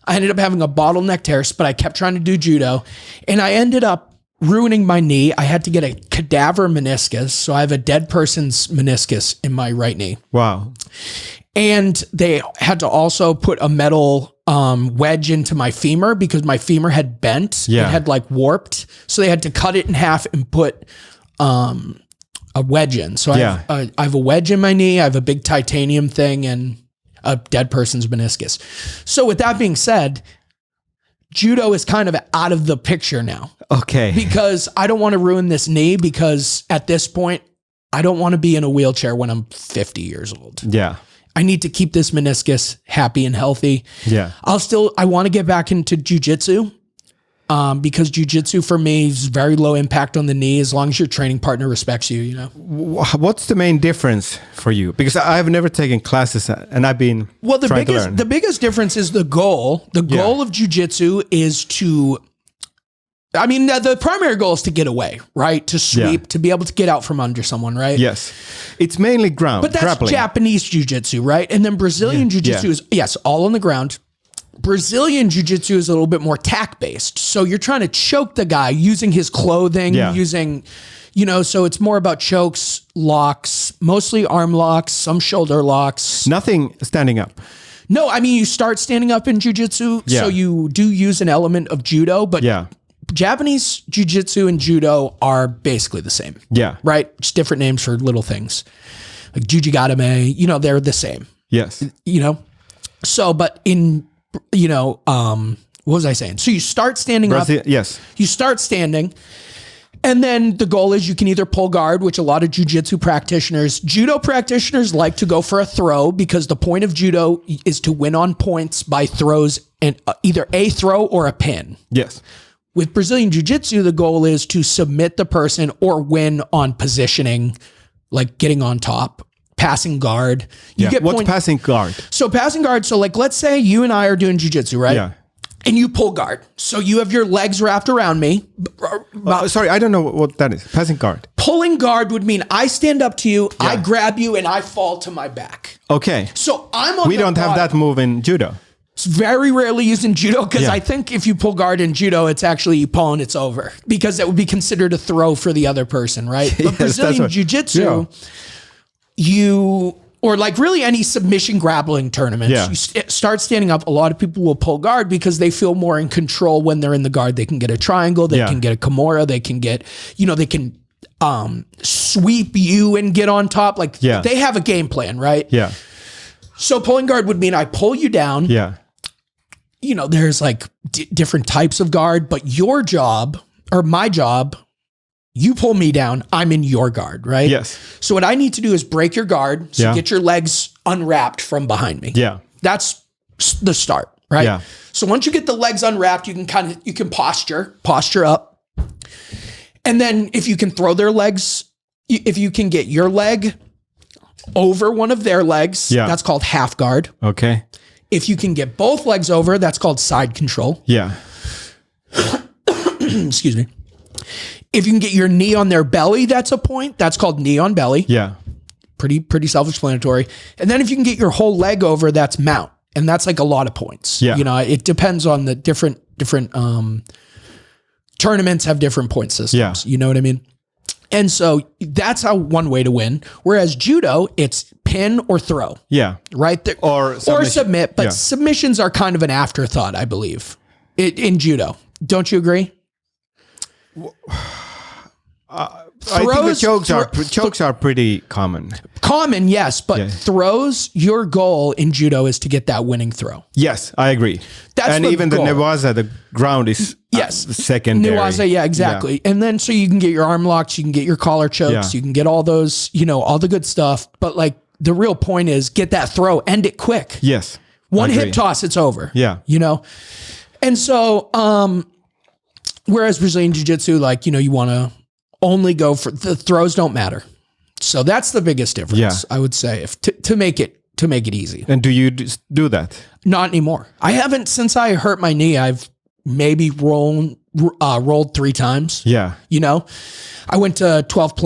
I ended up having a bottleneck tear, but I kept trying to do judo. And I ended up ruining my knee. I had to get a cadaver meniscus. So I have a dead person's meniscus in my right knee. Wow. And they had to also put a metal wedge into my femur because my femur had bent. Yeah. It had like warped. So they had to cut it in half and put a wedge in. So I have a wedge in my knee. I have a big titanium thing and a dead person's meniscus. So with that being said, judo is kind of out of the picture now. Okay. Because I don't want to ruin this knee because at this point, I don't want to be in a wheelchair when I'm 50 years old. Yeah. I need to keep this meniscus happy and healthy. Yeah. I want to get back into jiu-jitsu because jiu-jitsu for me is very low impact on the knee as long as your training partner respects you, you know? What's the main difference for you? Because I've never taken classes and I've been trying to learn. The biggest difference is the goal. The goal of jiu-jitsu is the primary goal is to get away, right? To sweep, to be able to get out from under someone, right? Yes. It's mainly ground, but that's grappling. Japanese jiu-jitsu, right? And then Brazilian jiu-jitsu is, yes, all on the ground. Brazilian jiu-jitsu is a little bit more tack-based. So you're trying to choke the guy using his clothing, using, so it's more about chokes, locks, mostly arm locks, some shoulder locks. Nothing standing up. No, I mean, you start standing up in jiu-jitsu, so you do use an element of judo, but Japanese jiu-jitsu and judo are basically the same. Yeah. Right? Just different names for little things. Like jujigatame, they're the same. Yes. So, but in, what was I saying? So you start standing up. Yes. You start standing. And then the goal is you can either pull guard, which a lot of judo practitioners like to go for a throw because the point of judo is to win on points by throws and either a throw or a pin. Yes. With Brazilian jiu-jitsu, the goal is to submit the person or win on positioning, like getting on top, passing guard. What's passing guard? So passing guard, let's say you and I are doing jiu-jitsu, right? Yeah. And you pull guard. So you have your legs wrapped around me. Sorry, I don't know what that is. Passing guard. Pulling guard would mean I stand up to you, I grab you, and I fall to my back. Okay. So I'm on We don't have that move in judo. It's very rarely used in judo because I think if you pull guard in judo, it's actually you pull and it's over because that would be considered a throw for the other person, right? But Brazilian jiu-jitsu, or like really any submission grappling tournaments, you start standing up. A lot of people will pull guard because they feel more in control when they're in the guard. They can get a triangle, they can get a kimura, they can get, they can sweep you and get on top. They have a game plan, right? Yeah. So pulling guard would mean I pull you down. Yeah. There's different types of guard, but your job or my job, you pull me down, I'm in your guard, right? Yes. So what I need to do is break your guard. So get your legs unwrapped from behind me. Yeah. That's the start, right? Yeah. So once you get the legs unwrapped, you can posture up. And then if you can throw their legs, if you can get your leg over one of their legs, that's called half guard. Okay. If you can get both legs over, that's called side control. Yeah. Excuse me. If you can get your knee on their belly, that's a point. That's called knee on belly. Yeah. Pretty self-explanatory. And then if you can get your whole leg over, that's mount. And that's like a lot of points. Yeah. You know, it depends on the different tournaments have different point systems. Yeah. You know what I mean? And so that's how one way to win. Whereas judo, it's pin or throw. Yeah. Right? There, Or submit. But Yeah. submissions are kind of an afterthought, I believe, in judo. Don't you agree? I think the chokes are pretty common. Common, yes, but throws, your goal in judo is to get that winning throw. Yes, I agree. That's and the even goal. the newaza, the ground is secondary. Newaza, yeah, exactly. And then so you can get your arm locks, you can get your collar chokes, you can get all those, you know, all the good stuff. But like the real point is get that throw, end it quick. Yes. One hip toss, it's over. Yeah. You know? And so, whereas Brazilian Jiu-Jitsu, like, you know, you want to only go for the throws don't matter. So that's the biggest difference, I would say, if to make it easy. And do you do that? Not anymore. I haven't since I hurt my knee. I've maybe rolled 3 times. Yeah. You know, I went to 10th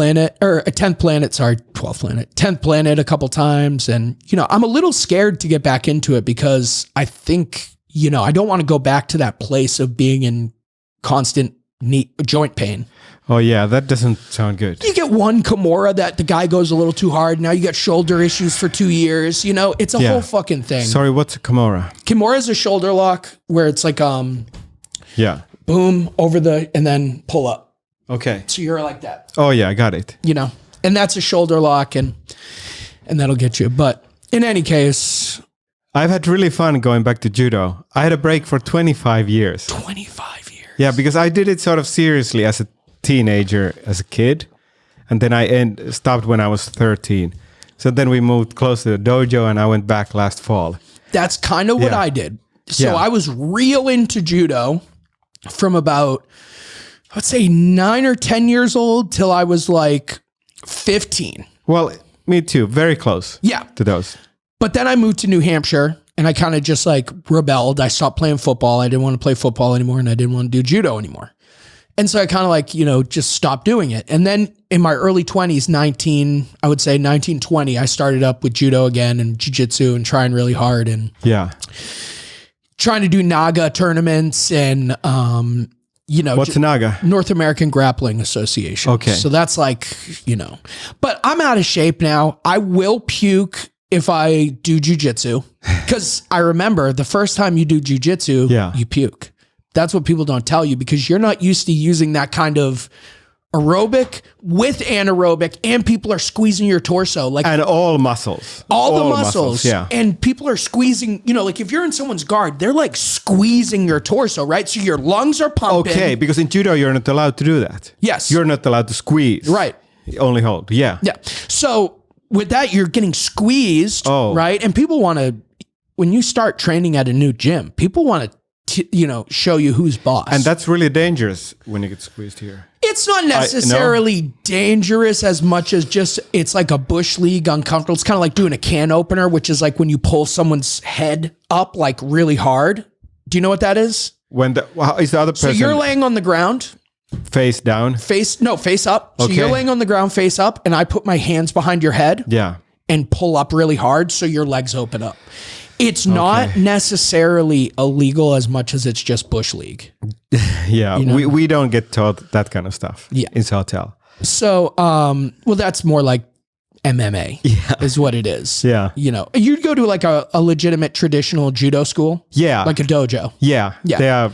planet a couple times. And, you know, I'm a little scared to get back into it because I think, you know, I don't want to go back to that place of being in constant knee joint pain. Oh yeah, that doesn't sound good. You get one Kimura that the guy goes a little too hard. Now you got shoulder issues for 2 years. You know, it's a whole fucking thing. Sorry, what's a Kimura? Kimura is a shoulder lock where it's like, boom over and then pull up. Okay. So you're like that. Oh yeah, I got it. You know, and that's a shoulder lock and that'll get you. But in any case, I've had really fun going back to judo. I had a break for 25 years. 25 years. Yeah, because I did it sort of seriously as a teenager, as a kid. And then I stopped when I was 13. So then we moved close to the dojo and I went back last fall. That's kind of what I did. So I was real into judo from about, I would say 9 or 10 years old till I was like 15. Well, me too. Very close to those. But then I moved to New Hampshire and I kind of just like rebelled. I stopped playing football. I didn't want to play football anymore and I didn't want to do judo anymore. And so I kind of like, you know, just stopped doing it. And then in my early 20s, 19, 20, I started up with judo again and jiu-jitsu and trying really hard and trying to do Naga tournaments and, you know. What's Naga? North American Grappling Association. Okay. So that's like, you know, but I'm out of shape now. I will puke if I do jiu-jitsu because I remember the first time you do jiu-jitsu, you puke. That's what people don't tell you because you're not used to using that kind of aerobic with anaerobic and people are squeezing your torso. Like and all muscles. All the muscles. Yeah. And people are squeezing, you know, like if you're in someone's guard, they're like squeezing your torso, right? So your lungs are pumping. Okay, because in judo, you're not allowed to do that. Yes. You're not allowed to squeeze. Right. Only hold. Yeah. Yeah. So with that, you're getting squeezed, right? And people want to, when you start training at a new gym, people want to, you know, show you who's boss. And that's really dangerous when you get squeezed here. It's not necessarily dangerous as much as just, it's like a bush league uncomfortable. It's kind of like doing a can opener, which is like when you pull someone's head up like really hard. Do you know what that is? When is the other person? So you're laying on the ground. Face down? Face up. So Okay. you're laying on the ground face up and I put my hands behind your head. Yeah. And pull up really hard so your legs open up. It's not necessarily illegal as much as it's just bush league. Yeah, you know? we don't get taught that kind of stuff in hotel. So, well, that's more like MMA is what it is. Yeah. You know, you'd go to like a legitimate traditional judo school. Yeah. Like a dojo. Yeah. They are,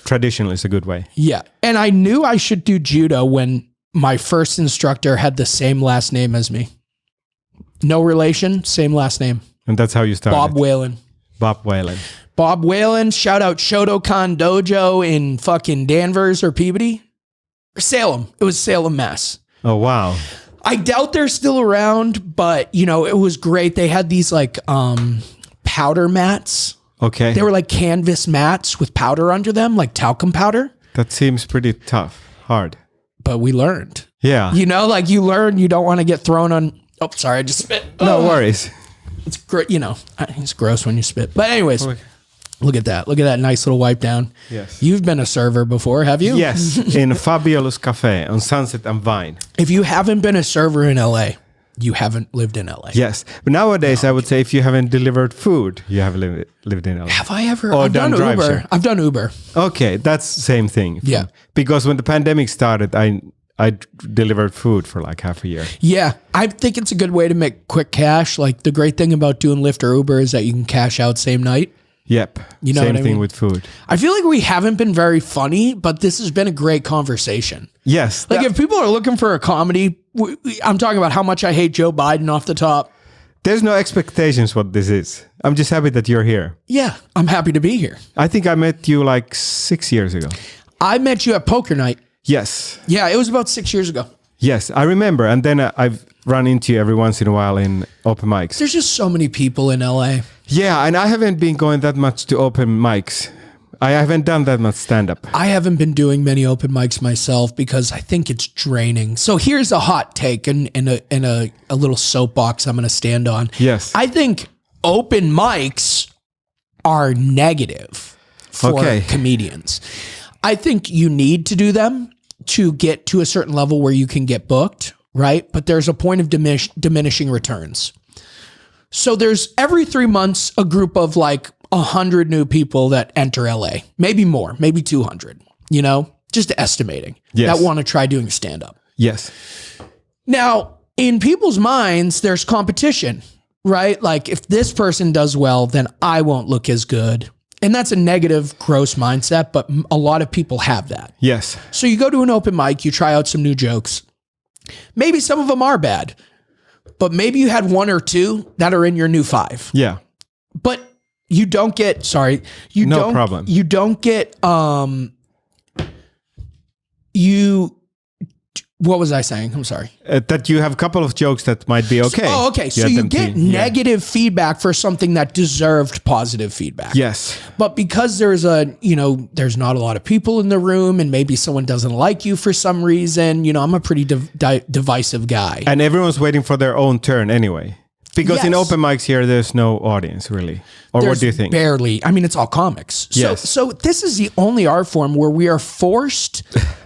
traditional is a good way. Yeah. And I knew I should do judo when my first instructor had the same last name as me. No relation, same last name. And that's how you started. Bob Whalen. Bob Whalen. Shout out Shotokan Dojo in fucking Danvers or Peabody. Or Salem. It was Salem, Mass. Oh, wow. I doubt they're still around, but, you know, it was great. They had these like powder mats. Okay. They were like canvas mats with powder under them, like talcum powder. That seems pretty tough, hard. But we learned. Yeah. You know, like you learn you don't want to get thrown on. Oh, sorry, I just spit. No worries. It's great, you know. It's gross when you spit. But anyways, look at that. Look at that nice little wipe down. Yes. You've been a server before, have you? Yes, in Fabiola's Cafe on Sunset and Vine. If you haven't been a server in LA, you haven't lived in LA. Yes. But nowadays, I would say if you haven't delivered food, you have lived in LA. Have I ever? Or I've done done Uber. drive-share. I've done Uber. Okay, that's the same thing. Yeah. Because when the pandemic started, I delivered food for like half a year. Yeah, I think it's a good way to make quick cash. Like the great thing about doing Lyft or Uber is that you can cash out same night. Yep. You know Same what I thing mean? with food. I feel like we haven't been very funny, but this has been a great conversation. Yes. Like if people are looking for a comedy, I'm talking about how much I hate Joe Biden off the top. There's no expectations what this is. I'm just happy that you're here. Yeah, I'm happy to be here. I think I met you like 6 years ago. I met you at poker night. Yes. Yeah, it was about 6 years ago. Yes, I remember. And then I've run into you every once in a while in open mics. There's just so many people in LA. Yeah, and I haven't been going that much to open mics. I haven't done that much stand-up. I haven't been doing many open mics myself because I think it's draining. So here's a hot take and a little soapbox I'm going to stand on. Yes. I think open mics are negative for comedians. I think you need to do them to get to a certain level where you can get booked, right? But there's a point of diminishing returns. So there's every 3 months a group of like 100 new people that enter LA, maybe more, maybe 200, you know, just estimating that want to try doing stand-up. Yes. Now, in people's minds, there's competition, right? Like if this person does well, then I won't look as good. And that's a negative, gross mindset, but a lot of people have that. Yes. So you go to an open mic, you try out some new jokes. Maybe some of them are bad, but maybe you had 1 or 2 that are in your new 5. Yeah. But you don't get, No problem. You don't get, what was I saying? I'm sorry. That you have a couple of jokes that might be okay. Okay. So you get negative feedback for something that deserved positive feedback. Yes. But because there's not a lot of people in the room and maybe someone doesn't like you for some reason, I'm a pretty divisive guy. And everyone's waiting for their own turn anyway. Because in open mics here, there's no audience really. Or what do you think? Barely. I mean, it's all comics. Yes. So this is the only art form where we are forced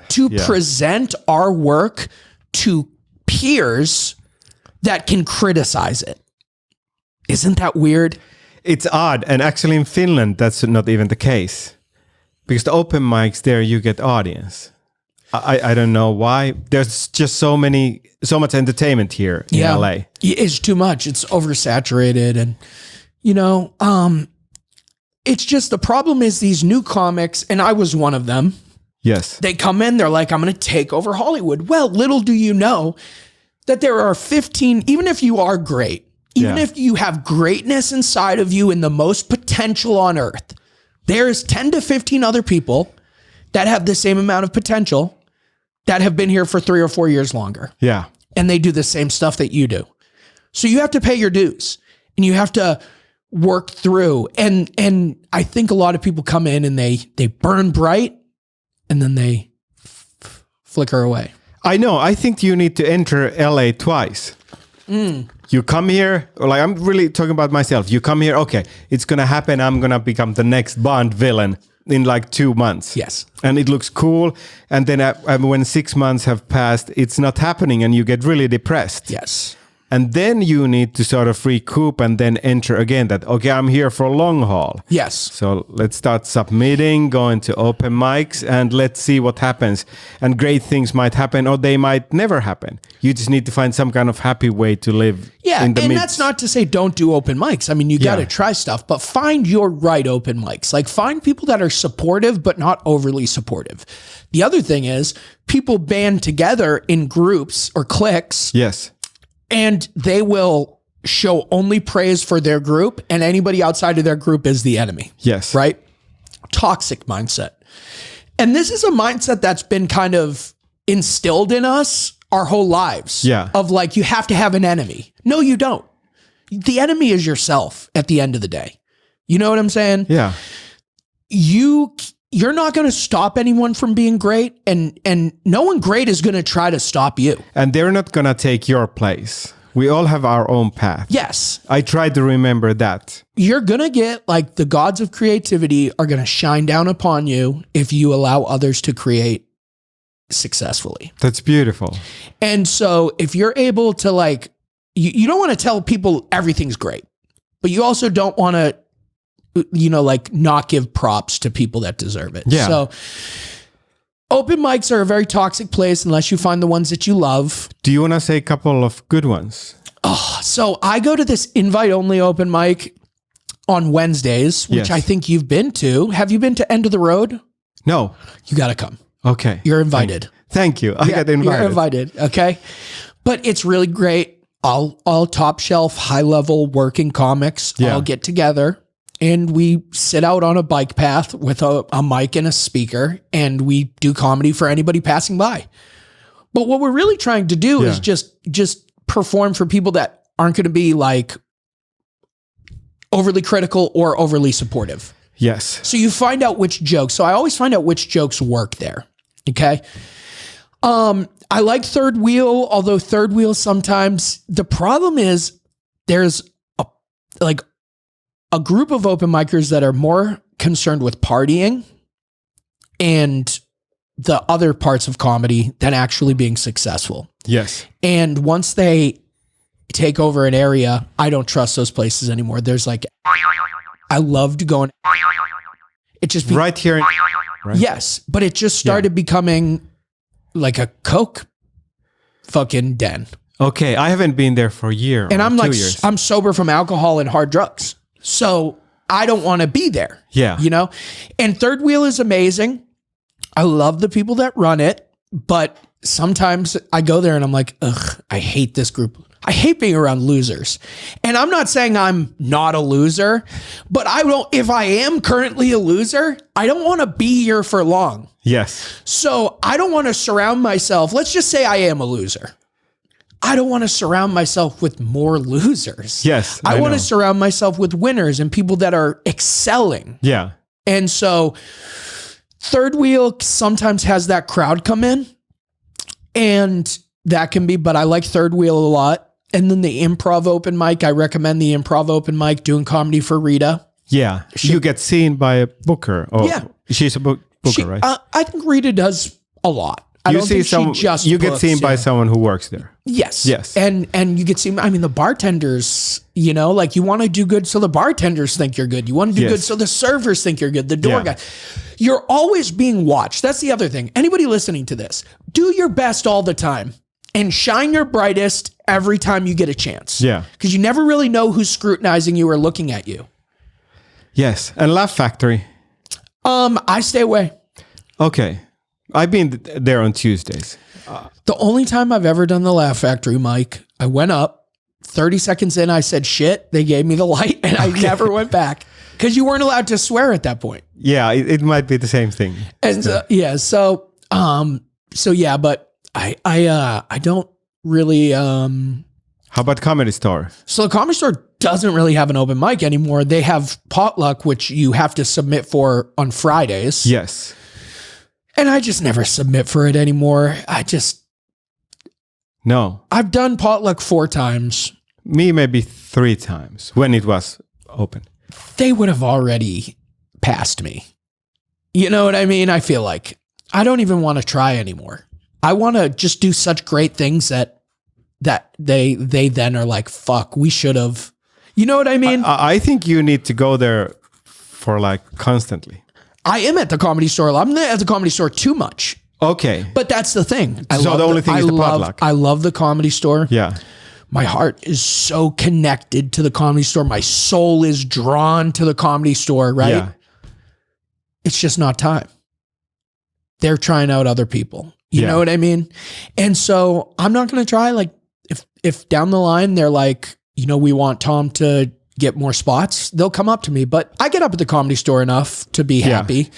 to present our work to peers that can criticize it. Isn't that weird? It's odd. And actually in Finland, that's not even the case. Because the open mics there, you get audience. I don't know why. There's just so much entertainment here in LA. It's too much. It's oversaturated. And, it's just the problem is these new comics, and I was one of them. Yes. They come in, they're like, I'm going to take over Hollywood. Well, little do you know that there are 15, even if you are great, even if you have greatness inside of you and the most potential on earth, there's 10 to 15 other people that have the same amount of potential that have been here for 3 or 4 years longer. Yeah. And they do the same stuff that you do. So you have to pay your dues and you have to work through. And I think a lot of people come in and they burn bright and then they flicker away. I know. I think you need to enter LA twice. You come here, like I'm really talking about myself. You come here, okay, it's going to happen. I'm going to become the next Bond villain in like 2 months. Yes. And it looks cool. And then when 6 months have passed, it's not happening and you get really depressed. Yes. And then you need to sort of recoup and then enter again that, okay, I'm here for a long haul. Yes. So let's start submitting, going to open mics, and let's see what happens. And great things might happen or they might never happen. You just need to find some kind of happy way to live in the midst. That's not to say don't do open mics. I mean, you got to try stuff, but find your right open mics. Like find people that are supportive, but not overly supportive. The other thing is people band together in groups or cliques. Yes. And they will show only praise for their group, and anybody outside of their group is the enemy. Yes. Right? Toxic mindset. And this is a mindset that's been kind of instilled in us our whole lives. Yeah. Of like, you have to have an enemy. No, you don't. The enemy is yourself at the end of the day. You know what I'm saying? Yeah. You're not going to stop anyone from being great, and no one great is going to try to stop you. And they're not going to take your place. We all have our own path. Yes. I try to remember that. You're going to get like the gods of creativity are going to shine down upon you if you allow others to create successfully. That's beautiful. And so if you're able to like you don't want to tell people everything's great, but you also don't want to, like not give props to people that deserve it. Yeah. So open mics are a very toxic place unless you find the ones that you love. Do you want to say a couple of good ones? Oh, so I go to this invite-only open mic on Wednesdays, which Yes. I think you've been to. Have you been to End of the Road? No. You got to come. Okay. You're invited. Thank you. I got invited. You're invited. Okay. But it's really great. All top shelf, high level working comics Yeah. all get together and we sit out on a bike path with a mic and a speaker and we do comedy for anybody passing by. But what we're really trying to do is just perform for people that aren't going to be like overly critical or overly supportive. Yes. So you find out which jokes. So I always find out which jokes work there. Okay. I like Third Wheel, although Third Wheel sometimes the problem is there's a group of open micers that are more concerned with partying and the other parts of comedy than actually being successful. Yes. And once they take over an area, I don't trust those places anymore. There's like, I loved going. It just Right here. Right? yes, but it just started becoming like a Coke fucking den. Okay. I haven't been there for a year. And or I'm 2 like, years. I'm sober from alcohol and hard drugs. So I don't want to be there. Yeah. You know? And Third Wheel is amazing. I love the people that run it, but sometimes I go there and I'm like, ugh, I hate this group. I hate being around losers. And I'm not saying I'm not a loser, but if I am currently a loser, I don't want to be here for long. Yes. So I don't want to surround myself. Let's just say I am a loser. I don't want to surround myself with more losers. Yes. I want know. to surround myself with winners and people that are excelling. Yeah. And so Third Wheel sometimes has that crowd come in and that can be, but I like Third Wheel a lot. And then the improv open mic, I recommend the improv open mic doing comedy for Rita. Yeah. You get seen by a booker. Or Yeah. She's a booker, right? I think Rita does a lot. I you don't see think she just you get books, seen by yeah. someone who works there. Yes. Yes. And you get seen, I mean, the bartenders, like you want to do good so the bartenders think you're good. You want to do Yes. good so the servers think you're good, the door Yeah. guy. You're always being watched. That's the other thing. Anybody listening to this, do your best all the time and shine your brightest every time you get a chance. Yeah. Because you never really know who's scrutinizing you or looking at you. Yes. And Laugh Factory. I stay away. Okay. I've been there on Tuesdays. The only time I've ever done the Laugh Factory, Mike, I went up, 30 seconds in, I said shit. They gave me the light and I never went back because you weren't allowed to swear at that point. Yeah, it might be the same thing. And so yeah, but I don't really, How about Comedy Store? so the Comedy Store doesn't really have an open mic anymore. They have potluck, which you have to submit for on Fridays. Yes. And I just never submit for it anymore. No. I've done potluck 4 times. Me maybe 3 times when it was open. They would have already passed me. You know what I mean? I feel like I don't even want to try anymore. I want to just do such great things that they then are like, fuck, we should have. You know what I mean? I think you need to go there for like constantly. I am at the Comedy Store. I'm at the Comedy Store too much. Okay. But that's the thing. So the only thing is the potluck. I love the Comedy Store. Yeah. My heart is so connected to the Comedy Store. My soul is drawn to the Comedy Store, right? Yeah. It's just not time. They're trying out other people. You Yeah. know what I mean? And so I'm not going to try. Like if down the line, they're like, we want Tom to get more spots, they'll come up to me, but I get up at the Comedy Store enough to be happy.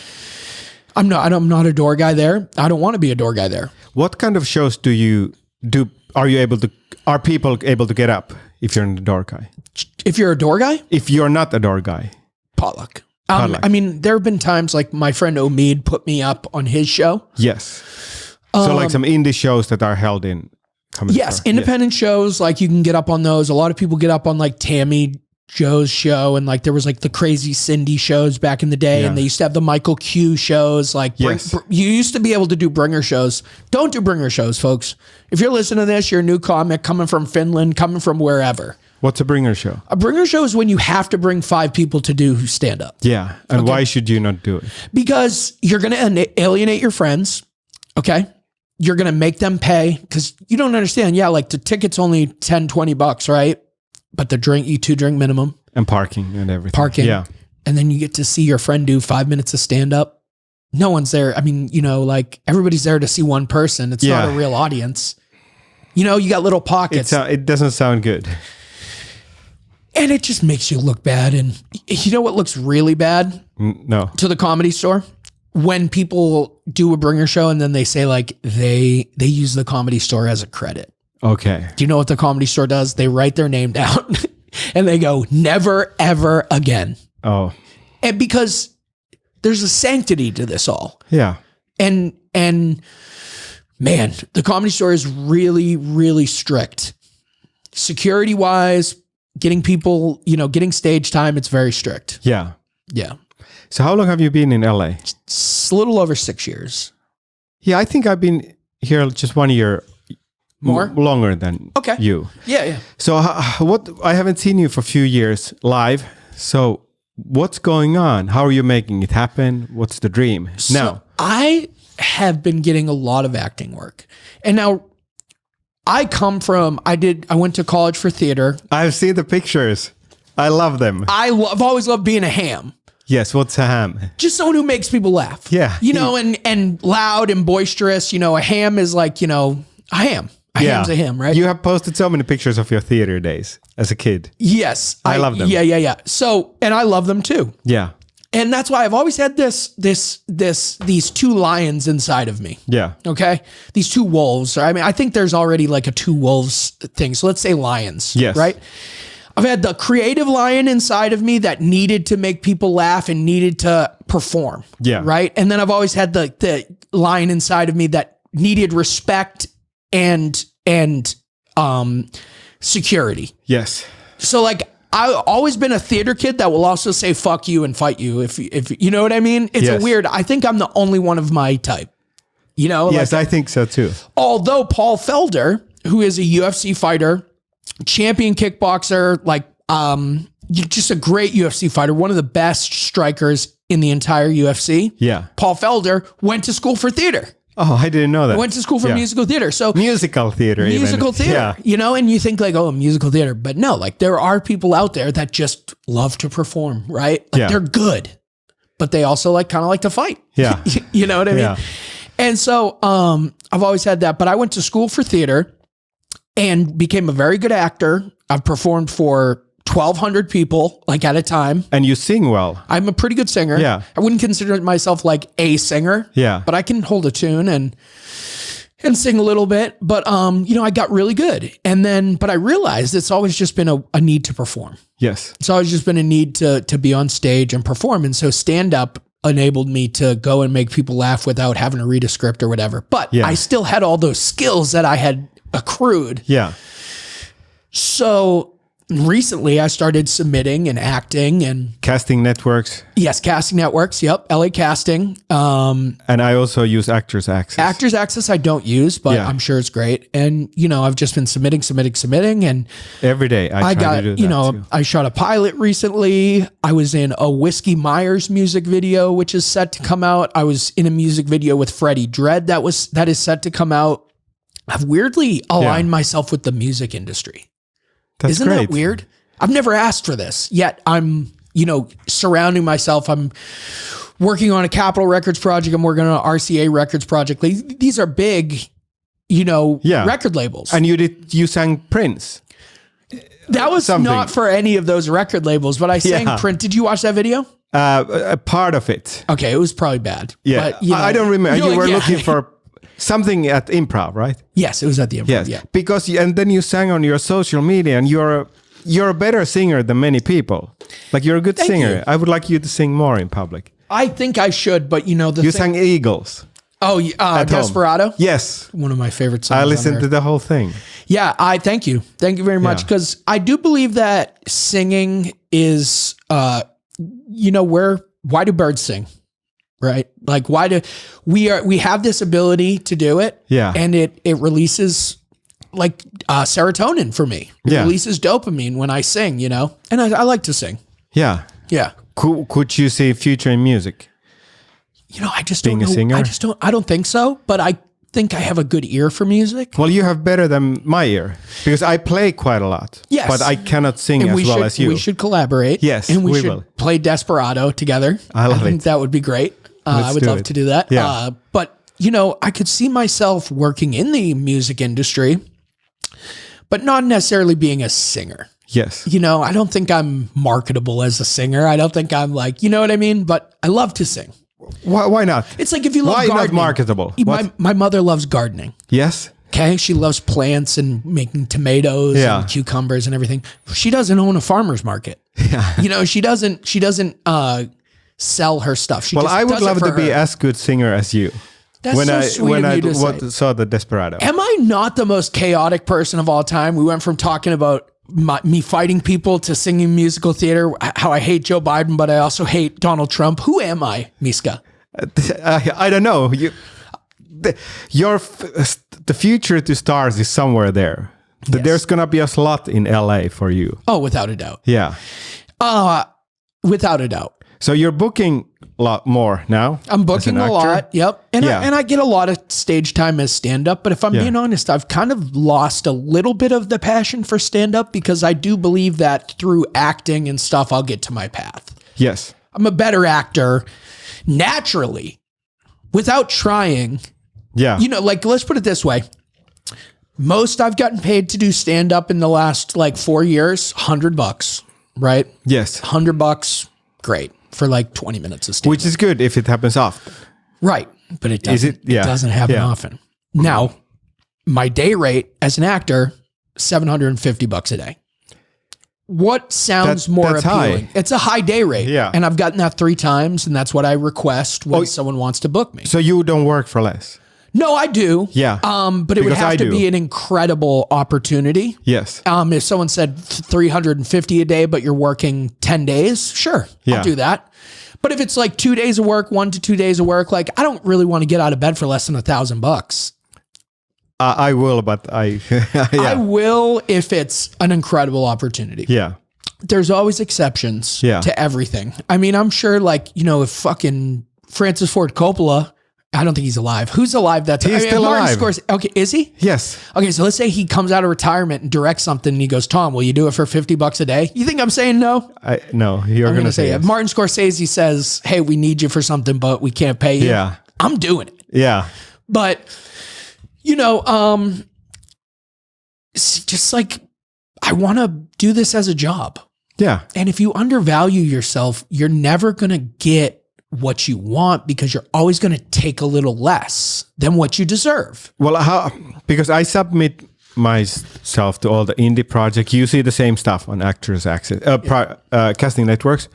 I'm not a door guy there. I don't want to be a door guy there. What kind of shows do you do? Are people able to get up if you're a door guy? If you're a door guy, If you're not a door guy? potluck. Potluck. I mean, there have been times like my friend Omid put me up on his show. Yes. So like some indie shows that are held in Comedy Yes, Store. independent shows, like you can get up on those. A lot of people get up on like Tammy Joe's show, and like there was like the Crazy Cindy shows back in the day, and they used to have the Michael Q shows. Like you used to be able to do bringer shows. Don't do bringer shows, folks. If you're listening to this, you're a new comic coming from Finland, coming from wherever. What's a bringer show? A bringer show is when you have to bring 5 people to do stand up. Yeah, and why should you not do it? Because you're going to alienate your friends. Okay. You're going to make them pay because you don't understand. Yeah. Like the ticket's only $10-$20, right? But the drink, you 2-drink minimum. And parking and everything. Parking. Yeah. And then you get to see your friend do 5 minutes of stand up. No one's there. I mean, you know, like everybody's there to see one person. It's not a real audience. You know, you got little pockets. It doesn't sound good. And it just makes you look bad. And you know what looks really bad? No. To the Comedy Store? When people do a bringer show and then they say like they use the Comedy Store as a credit. Okay. Do you know what the Comedy Store does? They write their name down and they go, never, ever again. Oh. And because there's a sanctity to this all. Yeah. And man, the Comedy Store is really, really strict. Security wise, getting people, you know, getting stage time, it's very strict. Yeah. Yeah. So how long have you been in LA? It's a little over 6 years. Yeah, I think I've been here just 1 year more longer than you. Yeah. So what? I haven't seen you for a few years live. So what's going on? How are you making it happen? What's the dream now? I have been getting a lot of acting work. And now I went to college for theater. I've seen the pictures. I love them. I've always loved being a ham. Yes, what's a ham? Just someone who makes people laugh. Yeah. You know, and loud and boisterous. You know, a ham is like, you know, a ham. A ham's a ham, right? You have posted so many pictures of your theater days as a kid. Yes. I love them. Yeah. So, and I love them too. Yeah. And that's why I've always had these 2 lions inside of me. Yeah. Okay. These 2 wolves. I mean, I think there's already like a 2 wolves thing. So let's say lions. Yes. Right. I've had the creative lion inside of me that needed to make people laugh and needed to perform. Yeah. Right. And then I've always had the lion inside of me that needed respect and security. Yes. So like I've always been a theater kid that will also say fuck you and fight you if you know what I mean? It's a weird. I think I'm the only one of my type. You know? Yes, like, I think so too. Although Paul Felder, who is a UFC fighter, champion kickboxer, like just a great UFC fighter, one of the best strikers in the entire UFC. Yeah. Paul Felder went to school for theater. Oh, I didn't know that. Went to school for musical theater. So musical theater, theater, you know, and you think like, oh, musical theater, but no, like there are people out there that just love to perform, right? Like they're good, but they also like kind of like to fight. Yeah. You know what I mean? Yeah. And so I've always had that, but I went to school for theater and became a very good actor. I've performed for 1,200 people like at a time. And you sing well. I'm a pretty good singer. Yeah. I wouldn't consider myself like a singer. Yeah. But I can hold a tune and sing a little bit. But you know, I got really good. And then, but I realized it's always just been a need to perform. Yes. It's always just been a need to be on stage and perform. And so stand up enabled me to go and make people laugh without having to read a script or whatever. But I still had all those skills that I had accrued. Yeah. So recently I started submitting and acting and casting networks. Yes, casting networks. Yep. LA Casting. And I also use Actors Access. Actors Access I don't use, but I'm sure it's great. And, you know, I've just been submitting. And every day I try to do that, you know, too. I shot a pilot recently. I was in a Whiskey Myers music video, which is set to come out. I was in a music video with Freddie Dredd that is set to come out. I've weirdly aligned myself with the music industry. Isn't that weird? I've never asked for this, yet I'm, you know, surrounding myself. I'm working on a Capitol Records project. I'm working on an RCA Records project. These are big, you know, record labels. And you sang Prince. That was not for any of those record labels, but I sang Prince. Did you watch that video? A part of it. Okay, it was probably bad. Yeah, but, you know, I don't remember. You were looking for something at Improv, right? Yes, it was at the Improv. Yes, because and then you sang on your social media, and you're a better singer than many people. Like you're a good singer. I would like you to sing more in public. I think I should, but you know you sang Eagles. Oh, at home. Desperado. Yes. One of my favorite songs. I listened to the whole thing. Yeah, I thank you. Thank you very much. Yeah. Because I do believe that singing is, why do birds sing? Right? Like, why do we have this ability to do it? Yeah. And it releases like serotonin for me. It Yeah. releases dopamine when I sing, and I like to sing. Yeah. Yeah. Could you see future in music? I just Being don't a know. singer? I don't think so, but I think I have a good ear for music. Well, you have better than my ear because I play quite a lot. Yes. But I cannot sing as well as you. We should collaborate. Yes, and we we should will. play Desperado together. I love think it. that would be great. I would do love it. to do that. Yeah. But I could see myself working in the music industry, but not necessarily being a singer. Yes. I don't think I'm marketable as a singer. I don't think I'm like, you know what I mean? But I love to sing. Why not? It's like if you love Why gardening. not marketable? My mother loves gardening. Yes. Okay, she loves plants and making tomatoes Yeah. and cucumbers and everything. She doesn't own a farmer's market. Yeah. She doesn't sell her stuff. She Well, just I would does it love for to be her. as good singer as you. That's when so I sweet when of I you to say. saw the Desperado. Am I not the most chaotic person of all time? We went from talking about me fighting people to singing musical theater, how I hate Joe Biden, but I also hate Donald Trump. Who am I, Miska? I don't know. The future to stars is somewhere there. Yes. There's gonna be a slot in LA for you. Oh, without a doubt. Yeah. Without a doubt. So you're booking a lot more now. I'm as booking an a actor? lot. Yep. And, Yeah. I get a lot of stage time as stand up. But if I'm being honest, I've kind of lost a little bit of the passion for stand up because I do believe that through acting and stuff, I'll get to my path. Yes. I'm a better actor naturally without trying. Yeah. Let's put it this way. Most I've gotten paid to do stand up in the last 4 years, $100, right? Yes. $100, great for 20 minutes of stand up. Which is good if it happens often. Right. But it doesn't, Yeah. it doesn't happen Yeah. often. Now, my day rate as an actor, $750 a day. What sounds more that's appealing? high. It's a high day rate. Yeah. And I've gotten that 3 times, and that's what I request when someone wants to book me. So you don't work for less. No, I do. Yeah. But it would Because have I to do. be an incredible opportunity. Yes. If someone said 350 a day, but you're working 10 days, sure, Yeah. I'll do that. But if it's 2 days of work, 1 to 2 days of work, I don't really want to get out of bed for less than $1,000. I will, but I I will if it's an incredible opportunity. yeah. There's always exceptions Yeah. to everything. I mean, I'm sure if fucking Francis Ford Coppola, I don't think he's alive. Who's alive? He's still alive. Okay, is he? Yes. Okay, so let's say he comes out of retirement and directs something and he goes, Tom, will you do it for $50 a day? You think I'm saying no? No, you're I'm going going to to say yes. if Martin Scorsese says, hey, we need you for something, but we can't pay you. Yeah. I'm doing it. Yeah. But, it's just I want to do this as a job. Yeah. And if you undervalue yourself, you're never going to get what you want because you're always going to take a little less than what you deserve. Well, because I submit myself to all the indie projects. You see the same stuff on Actors Access, casting networks.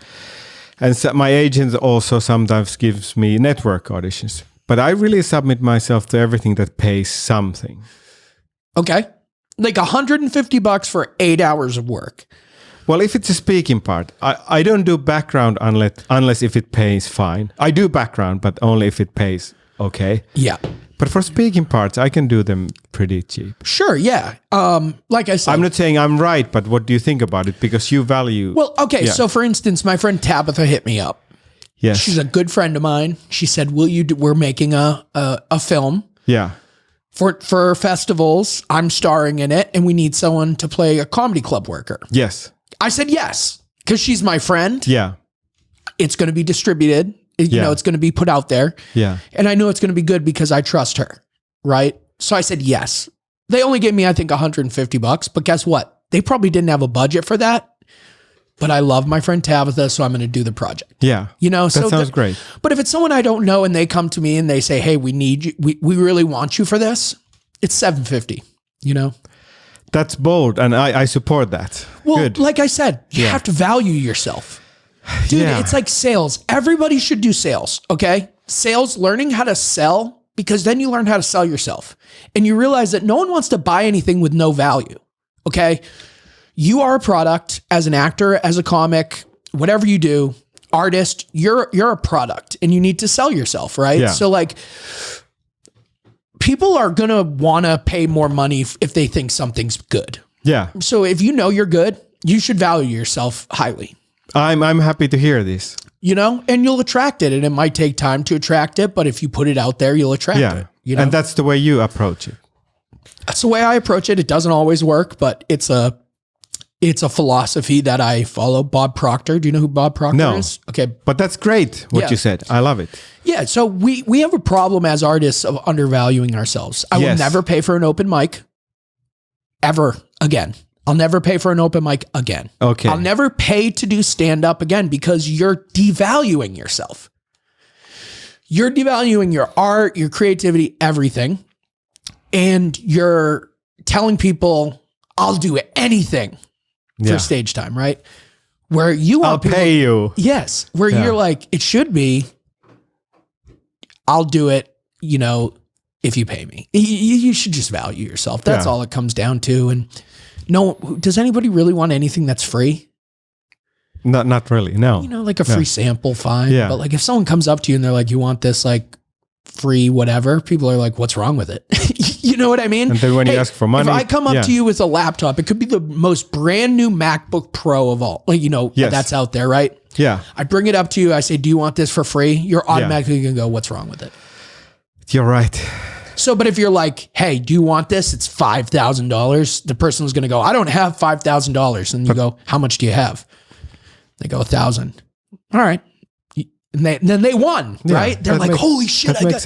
And so my agent also sometimes gives me network auditions. But I really submit myself to everything that pays something. Okay. $150 for 8 hours of work. Well, if it's a speaking part, I don't do background unless if it pays fine. I do background, but only if it pays okay. Yeah. But for speaking parts, I can do them pretty cheap. Sure, yeah. Like I said. I'm not saying I'm right, but what do you think about it? Because you value... Well, okay, Yeah. so for instance, my friend Tabitha hit me up. Yes. She's a good friend of mine. She said, we're making a film Yeah. for festivals. I'm starring in it, and we need someone to play a comedy club worker. Yes. I said yes, because she's my friend. Yeah. It's going to be distributed. Yeah. It's going to be put out there. Yeah. And I know it's going to be good because I trust her, right? So I said yes. They only gave me, I think, $150, but guess what? They probably didn't have a budget for that. But I love my friend Tabitha, so I'm going to do the project. Yeah. So that sounds great. But if it's someone I don't know and they come to me and they say, "Hey, we need you. We really want you for this," it's $750. That's bold, and I support that. Well, Good. like I said, you Yeah. have to value yourself. Dude, Yeah. it's like sales. Everybody should do sales, okay? Sales, learning how to sell because then you learn how to sell yourself and you realize that no one wants to buy anything with no value. Okay. You are a product as an actor, as a comic, whatever you do, artist, you're a product and you need to sell yourself. Right. Yeah. So like people are going to want to pay more money if they think something's good. Yeah. So if you know you're good, you should value yourself highly. I'm happy to hear this. You know, and you'll attract it, and it might take time to attract it, but if you put it out there, you'll attract it. You know? And that's the way you approach it. That's the way I approach it. It doesn't always work, but it's a philosophy that I follow. Bob Proctor. Do you know who Bob Proctor is? Okay. But that's great what you said. I love it. Yeah. So we have a problem as artists of undervaluing ourselves. I will never pay for an open mic ever again. I'll never pay for an open mic again. Okay. I'll never pay to do stand-up again because you're devaluing yourself. You're devaluing your art, your creativity, everything. And you're telling people, I'll do anything for stage time, right? Where you want I'll pay you. Yes. Where you're like, it should be, I'll do it, you know, if you pay me. You should just value yourself. That's all it comes down to. And no, does anybody really want anything that's free? Not really, no. You know, like a free sample, fine. Yeah. But like if someone comes up to you and they're like, you want this like free whatever, people are like, what's wrong with it? You know what I mean? And then when you ask for money. If I come up to you with a laptop, it could be the most brand new MacBook Pro of all, like, you know, that's out there, right? Yeah. I bring it up to you. I say, do you want this for free? You're automatically going to go, what's wrong with it? You're right. So, but if you're like, hey, do you want this? It's $5,000. The person's going to go, I don't have $5,000. And you go, how much do you have? They go 1,000. All right. And then they won, right? They're like, holy shit, I got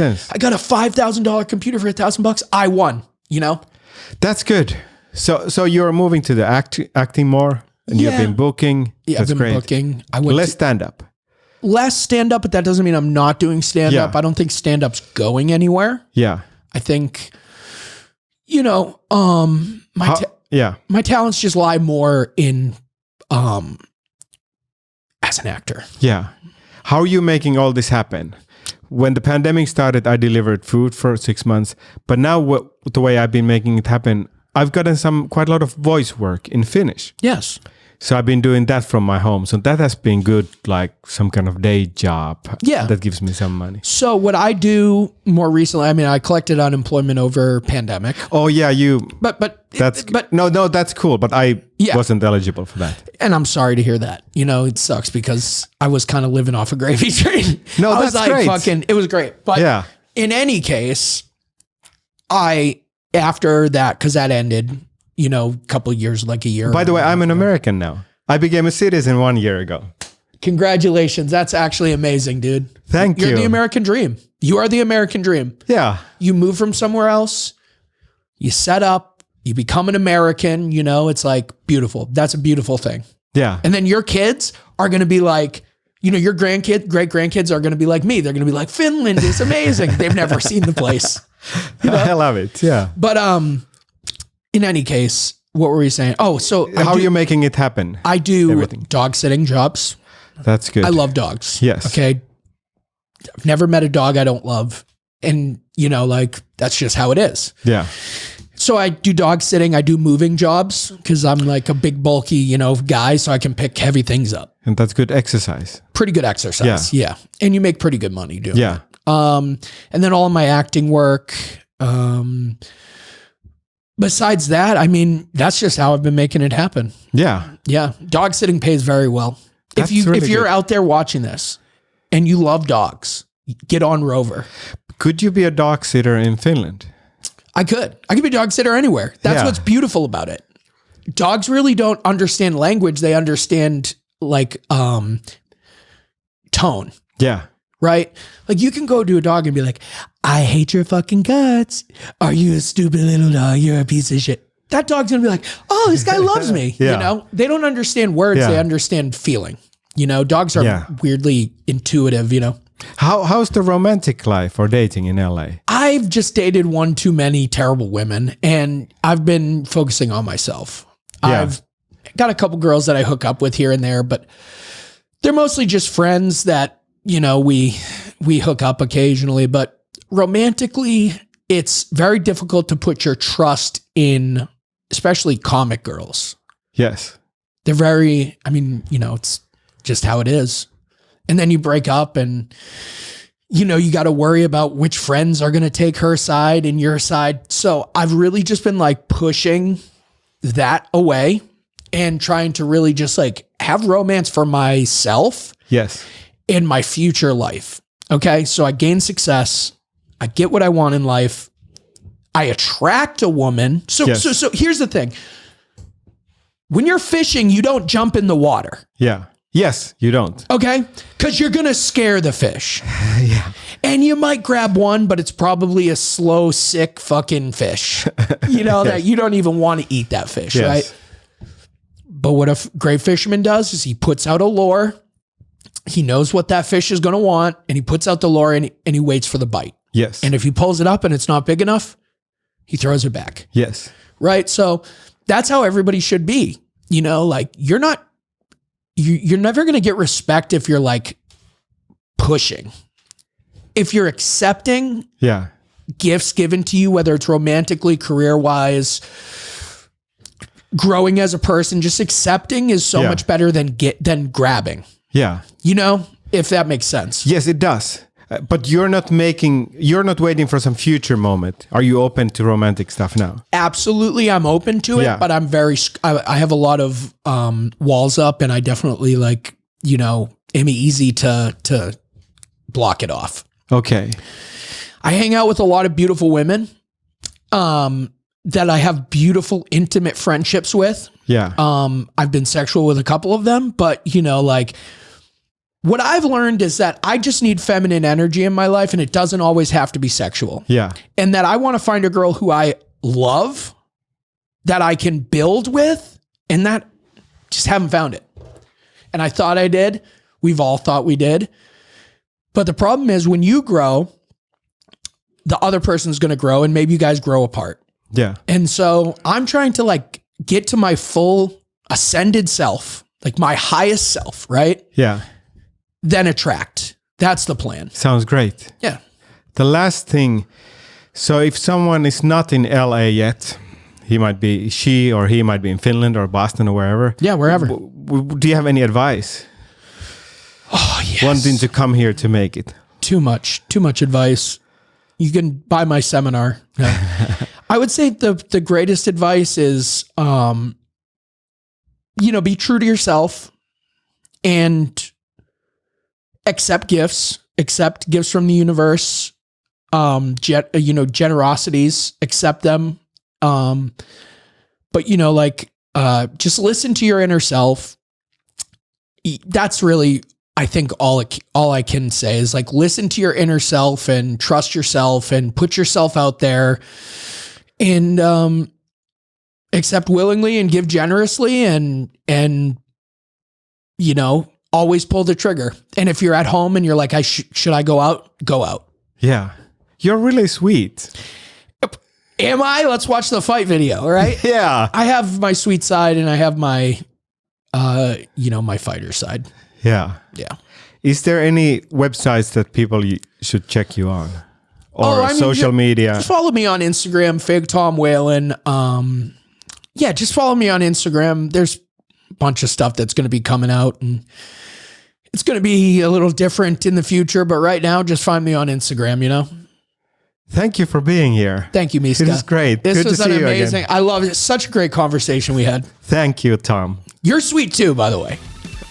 a $5,000 computer for $1,000. I won, you know? That's good. So you're moving to the acting more and you've been booking. Yeah, That's I've been great. booking. Less stand-up. Less stand-up, but that doesn't mean I'm not doing stand-up. Yeah. I don't think stand-up's going anywhere. Yeah. I think, you know, my talents just lie more in as an actor. Yeah. How are you making all this happen? When the pandemic started, I delivered food for 6 months. But now the way I've been making it happen, I've gotten quite a lot of voice work in Finnish. Yes. So I've been doing that from my home. So that has been good, like some kind of day job. Yeah. That gives me some money. So what I do more recently, I mean, I collected unemployment over pandemic. Oh yeah, But no, that's cool. But I wasn't eligible for that. And I'm sorry to hear that. You know, it sucks because I was kind of living off a gravy train. No, I that's was like, great. It was great. But in any case, after that, because that ended, you know, a couple of years, like a year. By the way, I'm an American now. I became a citizen 1 year ago. Congratulations. That's actually amazing, dude. Thank you. You're the American dream. You are the American dream. Yeah. You move from somewhere else, you set up, you become an American, you know, it's like beautiful. That's a beautiful thing. Yeah. And then your kids are going to be like, you know, your great grandkids are going to be like me. They're going to be like, Finland is amazing. They've never seen the place. You know? I love it. Yeah. But in any case, what were we saying? Oh, so how are you making it happen? I do everything. Dog sitting jobs. That's good. I love dogs. Yes. Okay. I've never met a dog I don't love. And, you know, like, that's just how it is. Yeah. So I do dog sitting. I do moving jobs because I'm like a big, bulky, you know, guy. So I can pick heavy things up. And that's good exercise. Pretty good exercise. Yeah. And you make pretty good money doing it. And then all of my acting work. Besides that, I mean, that's just how I've been making it happen. Yeah. Yeah. Dog sitting pays very well. That's if you're out there watching this and you love dogs, get on Rover. Could you be a dog sitter in Finland? I could be a dog sitter anywhere. That's what's beautiful about it. Dogs really don't understand language. They understand like tone. Yeah. Right? Like you can go to a dog and be like, I hate your fucking guts. Are you a stupid little dog? You're a piece of shit. That dog's going to be like, oh, this guy loves me. You know, they don't understand words. They understand feeling. You know, dogs are weirdly intuitive, you know. How's the romantic life or dating in LA? I've just dated one too many terrible women and I've been focusing on myself. Yeah. I've got a couple girls that I hook up with here and there, but they're mostly just friends that, you know, we hook up occasionally, but romantically, it's very difficult to put your trust in, especially comic girls. Yes. They're very, I mean, you know, it's just how it is. And then you break up and, you know, you got to worry about which friends are going to take her side and your side. So I've really just been like pushing that away and trying to really just like have romance for myself. Yes. In my future life. Okay. So I gain success. I get what I want in life. I attract a woman. So here's the thing. When you're fishing, you don't jump in the water. Yeah. Yes, you don't. Okay. Cause you're going to scare the fish. Yeah. And you might grab one, but it's probably a slow, sick fucking fish, you know, that you don't even want to eat that fish. Yes. Right. But what a great fisherman does is he puts out a lure. He knows what that fish is going to want, and he puts out the lure and he waits for the bite. Yes. And if he pulls it up and it's not big enough, he throws it back. Yes. Right. So that's how everybody should be. You know, like you're never going to get respect if you're like pushing. If you're accepting gifts given to you, whether it's romantically, career-wise, growing as a person, just accepting is so much better than grabbing. Yeah. You know, if that makes sense. Yes, it does. But you're not waiting for some future moment. Are you open to romantic stuff now? Absolutely. I'm open to it, but I have a lot of walls up, and I definitely like, you know, am easy to block it off. Okay. I hang out with a lot of beautiful women that I have beautiful, intimate friendships with. Yeah. I've been sexual with a couple of them, but you know, like what I've learned is that I just need feminine energy in my life, and it doesn't always have to be sexual. Yeah. And that I want to find a girl who I love, that I can build with, and that just haven't found it. And I thought I did. We've all thought we did. But the problem is when you grow, the other person's going to grow, and maybe you guys grow apart. Yeah. And so I'm trying to like get to my full ascended self, like my highest self, right? Yeah. Then attract. That's the plan. Sounds great. Yeah. The last thing, so if someone is not in LA yet, he might be in Finland or Boston or wherever. Yeah, wherever. Do you have any advice? Oh, yes. Wanting to come here to make it. Too much advice. You can buy my seminar. Yeah. I would say the greatest advice is, you know, be true to yourself and accept gifts from the universe. Generosities, accept them. But you know, like, just listen to your inner self. That's really, I think all I can say is like, listen to your inner self and trust yourself and put yourself out there and, accept willingly and give generously and, you know, always pull the trigger. And if you're at home and you're like, should I go out? Go out. Yeah. You're really sweet. Am I? Let's watch the fight video. All right. Yeah. I have my sweet side and I have my, my fighter side. Yeah. Yeah. Is there any websites that people should check you on? Or social media? Just follow me on Instagram, Fig Tom Whalen. Just follow me on Instagram. There's a bunch of stuff that's going to be coming out, and it's going to be a little different in the future. But right now, just find me on Instagram, you know? Thank you for being here. Thank you, Miska. This is great. This Good was to see you amazing. again. I love it. Such a great conversation we had. Thank you, Tom. You're sweet too, by the way.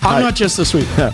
I'm not just the sweet one.